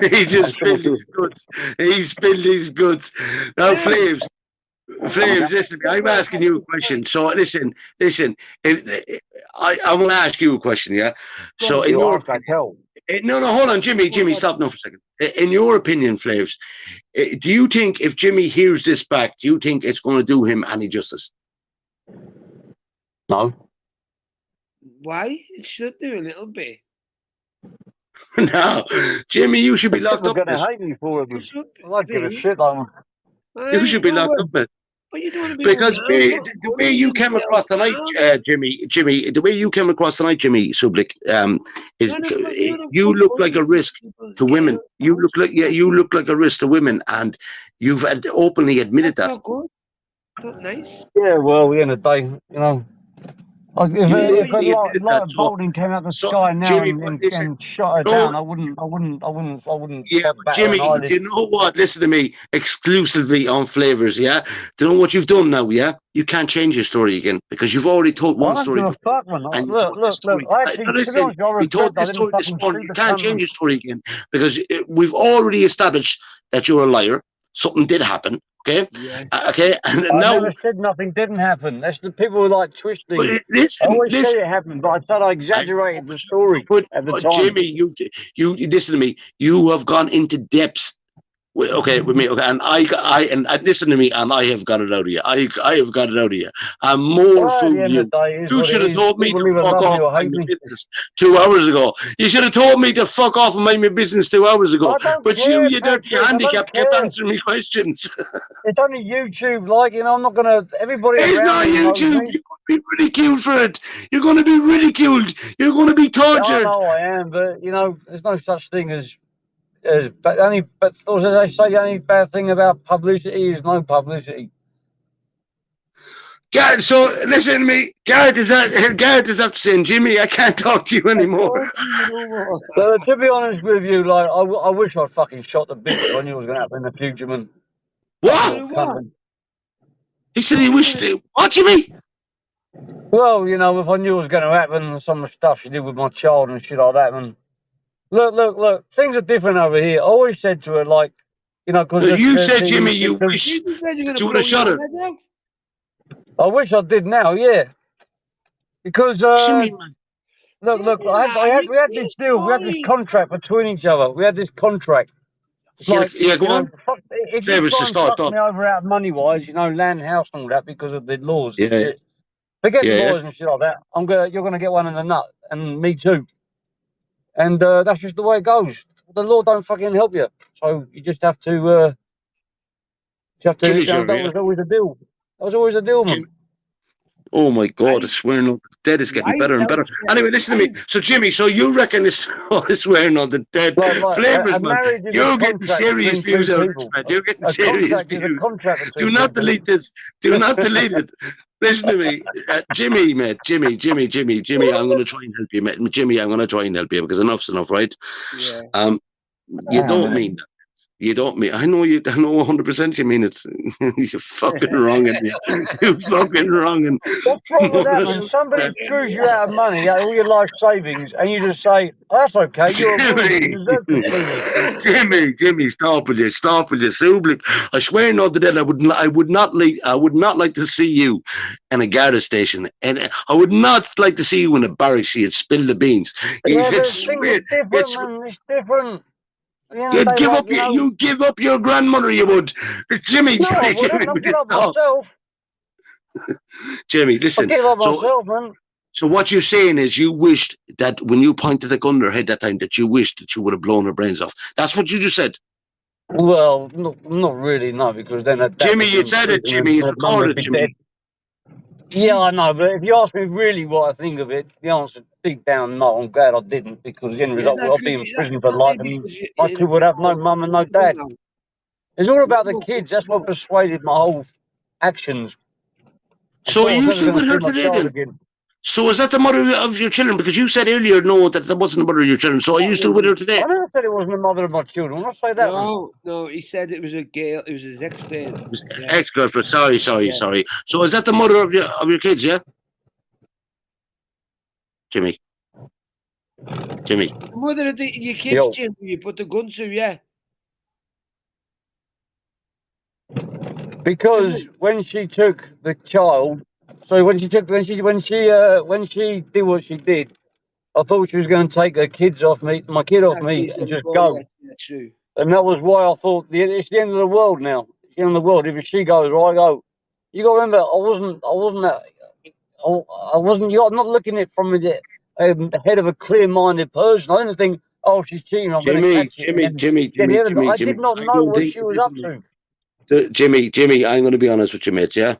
He just spilled his guts. He spilled his guts. Now, Flaves, listen, I'm asking you a question. So, listen. I'm going to ask you a question, yeah? So, in your no, hold on, Jimmy, stop now for a second. In your opinion, Flaves, do you think if Jimmy hears this back, do you think it's going to do him any justice? No. Why? It should do a little bit. No, Jimmy, you should be locked up. They're going to hate me for it. I don't give a shit on You should be locked up, man. But you don't want to be because the way you came across tonight, Jimmy, the way you came across tonight, Jimmy Sublik, is you look like a risk to women. You look like a risk to women, and you've openly admitted that. Not good. Not nice. Yeah, well, at the end of the day, you know. If a light Bolton came out the sky now and shot her down, I wouldn't. Yeah, Jimmy, do you know what? Listen to me exclusively on Flavors. Yeah, do you know what you've done now? Yeah, you can't change your story again because you've already told one story. Look. Actually, listen, you told this story this morning. You can't change your story again because we've already established that you're a liar. Something did happen. Okay. Yeah. Okay. And I now never said nothing didn't happen. That's the people who like twisting. I always say it happened, but I said I exaggerated the story at the time. Jimmy, you listen to me. You have gone into depths. Okay, with me. Okay, and listen to me. And I have got it out of you. I have got it out of you. I'm more fool you. You should have told me to fuck off and mind my business 2 hours ago. You should have told me to fuck off and mind my business 2 hours ago. But you dirty handicap, kept answering me questions. It's only YouTube, I'm not gonna. Everybody. It's not YouTube. You're going to be ridiculed for it. You're going to be ridiculed. You're going to be tortured. I know I am, but there's no such thing as as they say, the only bad thing about publicity is no publicity. Garrett, so listen to me. Garrett is up saying, Jimmy, I can't talk to you anymore. So to be honest with you, I wish I'd fucking shot the bitch. I knew it was going to happen in the future, man. What? He said he wished it. What, Jimmy? Well, you know, if I knew it was going to happen, some of the stuff she did with my child and shit like that, and look, things are different over here. I always said to her, like, you know, because You said, Jimmy, you wish You said you're going that to you would blow have your shot her. own head out. I wish I did now, yeah. Because Jimmy, man. look, Jimmy, we had this deal, we had this contract between each other. We had this contract. It's like, Yeah, go you know, on. if you Favours, try just and start. fuck me over out money wise, you know, land, house, and all that because of the laws and Yeah, shit. Forget the yeah. laws and shit like that. You're gonna get one in the nut, and me too. And that's just the way it goes. The law don't fucking help you, so you just have to. Kill You each know, other, that was always a deal. That was always a deal, man. Oh my God, I swear no, the dead is getting better and better. Anyway, listen to me. So Jimmy, so you reckon this I swear no, the dead flavors, A man. marriage is a You're getting contract serious between two views out of this, people. man. You're getting A serious contract is a views. contract Do between not two delete people. this. Do not delete it. Listen to me, Jimmy, mate. Jimmy. I'm going to try and help you, mate. Jimmy, I'm going to try and help you because enough's enough, right? Yeah. You don't mean that. You don't mean. I know you. I know 100% you mean it. You're fucking wrong, and you're fucking wrong. And What's wrong with that, man? Somebody screws you out of money, out of all your life savings, and you just say, oh, "That's okay. You're a woman. You deserve to see me." Jimmy, stop with this. Sublik. I swear, no, to that I would not like to see you in a Garda station, and I would not like to see you in a barracks. You had spilled the beans. Yeah, but things are different, man. It's different. You'd give up. You give up your grandmother. You would, Jimmy. No, I wouldn't. I'll give up myself. Jimmy, listen. I'll give up myself, man. So what you're saying is you wished that when you pointed the gun at her head that time that you wished that you would have blown her brains off. That's what you just said. Well, not really, no, because then Jimmy, you said it, Jimmy. It's recorded, Jimmy. Yeah, I know, but if you ask me really what I think of it, the answer deep down, no. I'm glad I didn't, because the end result I'll be in prison for life, and my kid would have no mum and no dad. It's all about the kids. That's what persuaded my whole actions. So are you still with her today then? So is that the mother of your children? Because you said earlier, no, that wasn't the mother of your children. So are you still with her today? I never said it wasn't the mother of my children. When I say that, No, he said it was a girl. It was his ex-girlfriend. Ex-girlfriend. Sorry. So is that the mother of your kids? Yeah. Jimmy. The mother of your kids, Jim. You put the gun to, yeah. Because when she took the child, so when she did what she did, I thought she was going to take her kids off me, my kid off me, and just go. Yeah, true. And that was why I thought it's the end of the world now. It's the end of the world. If she goes, I go. You got to remember, You're not looking at it from the head of a clear-minded person. I didn't think, oh, she's cheating. I'm going to catch it. Jimmy. I did not know what she was up to. Jimmy, I'm going to be honest with you, mate. Yeah.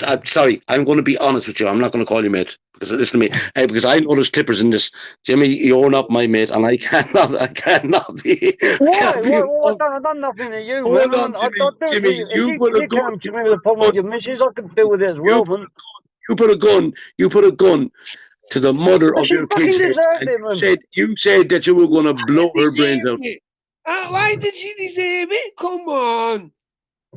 I'm sorry. I'm going to be honest with you. I'm not going to call you mate because listen to me. Because I know there's clippers in this. Jimmy, you're not my mate, and I cannot be. Why? I've done nothing to you. Hold on, Jimmy. You put a gun. To me with a problem with your missus, I could deal with it as well, man. You put a gun to the mother of your kids' head, and you said that you were going to blow her brains out. Why did she deserve it? Come on.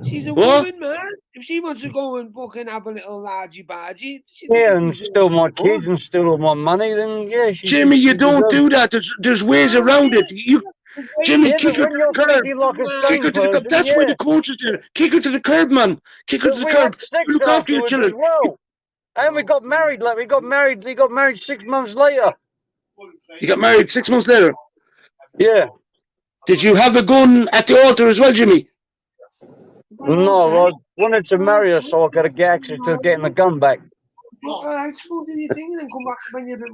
She's a woman, man. If she wants to go and fucking have a little largy-bargy... Yeah, and steal my kids and steal all my money, then yeah... Jimmy, you don't do that. There's ways around it. Jimmy, kick her to the curb. Kick her to the curb. That's why the coach is there. Kick her to the curb, man. Kick her to the curb. Look after your children. Well. And we got married. We got married 6 months later. You got married 6 months later? Yeah. Did you have a gun at the altar as well, Jimmy? No, I wanted to marry her so I could get access to getting the gun back.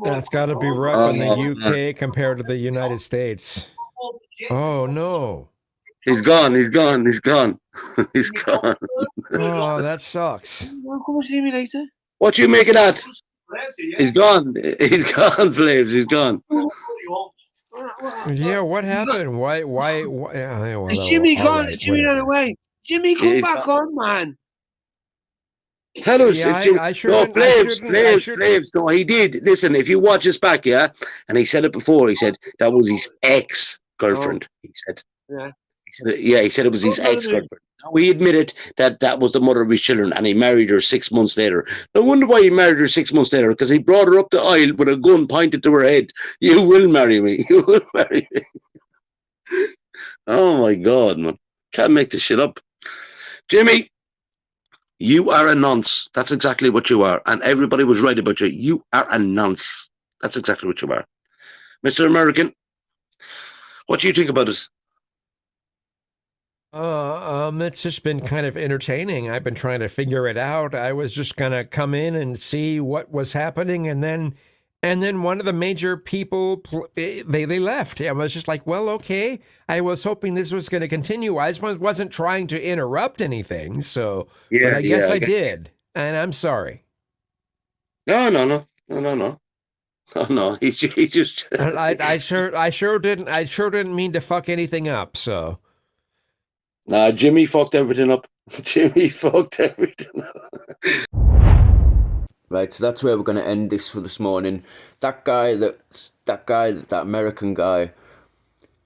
That's got to be rough in the UK compared to the United States. Oh, no. He's gone. He's gone. Oh, that sucks. Come see me later. What you make of that? He's gone. Flaves. He's gone. Yeah, what happened? Why? Is Jimmy gone? Is Jimmy ran away? Jimmy, come back on, man. Tell us. Yeah, Flaves. No, he did. Listen, if you watch this back, yeah, and he said it before. He said that was his ex-girlfriend. He said. Yeah. He said it was his ex-girlfriend. he admitted that that was the mother of his children, and he married her 6 months later. No wonder why he married her 6 months later, because he brought her up the aisle with a gun pointed to her head. You will marry me. You will marry me. Oh my God, man. Can't make this shit up. Jimmy, you are a nonce. That's exactly what you are. And everybody was right about you. You are a nonce. That's exactly what you are. Mr. American, what do you think about it? It's just been kind of entertaining. I've been trying to figure it out. I was just gonna come in and see what was happening, and then one of the major people they left. I was just like, well, okay. I was hoping this was going to continue. I wasn't trying to interrupt anything, so but I guess I did, and I'm sorry. No. Oh no, he just. I sure didn't mean to fuck anything up. So. Nah, Jimmy fucked everything up. Jimmy fucked everything up. Right, so that's where we're going to end this for this morning. That American guy,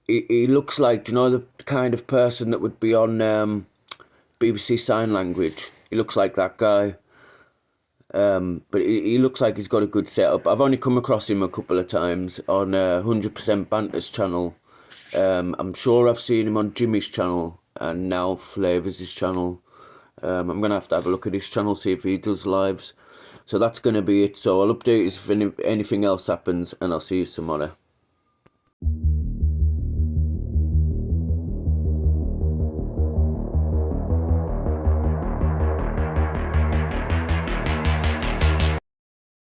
he looks like, do you know, the kind of person that would be on BBC Sign Language. He looks like that guy. But he looks like he's got a good setup. I've only come across him a couple of times on 100% Banter's channel. I'm sure I've seen him on Jimmy's channel and now Flavors' channel. I'm going to have a look at his channel, see if he does lives. So that's going to be it. So I'll update you if anything else happens, and I'll see you tomorrow.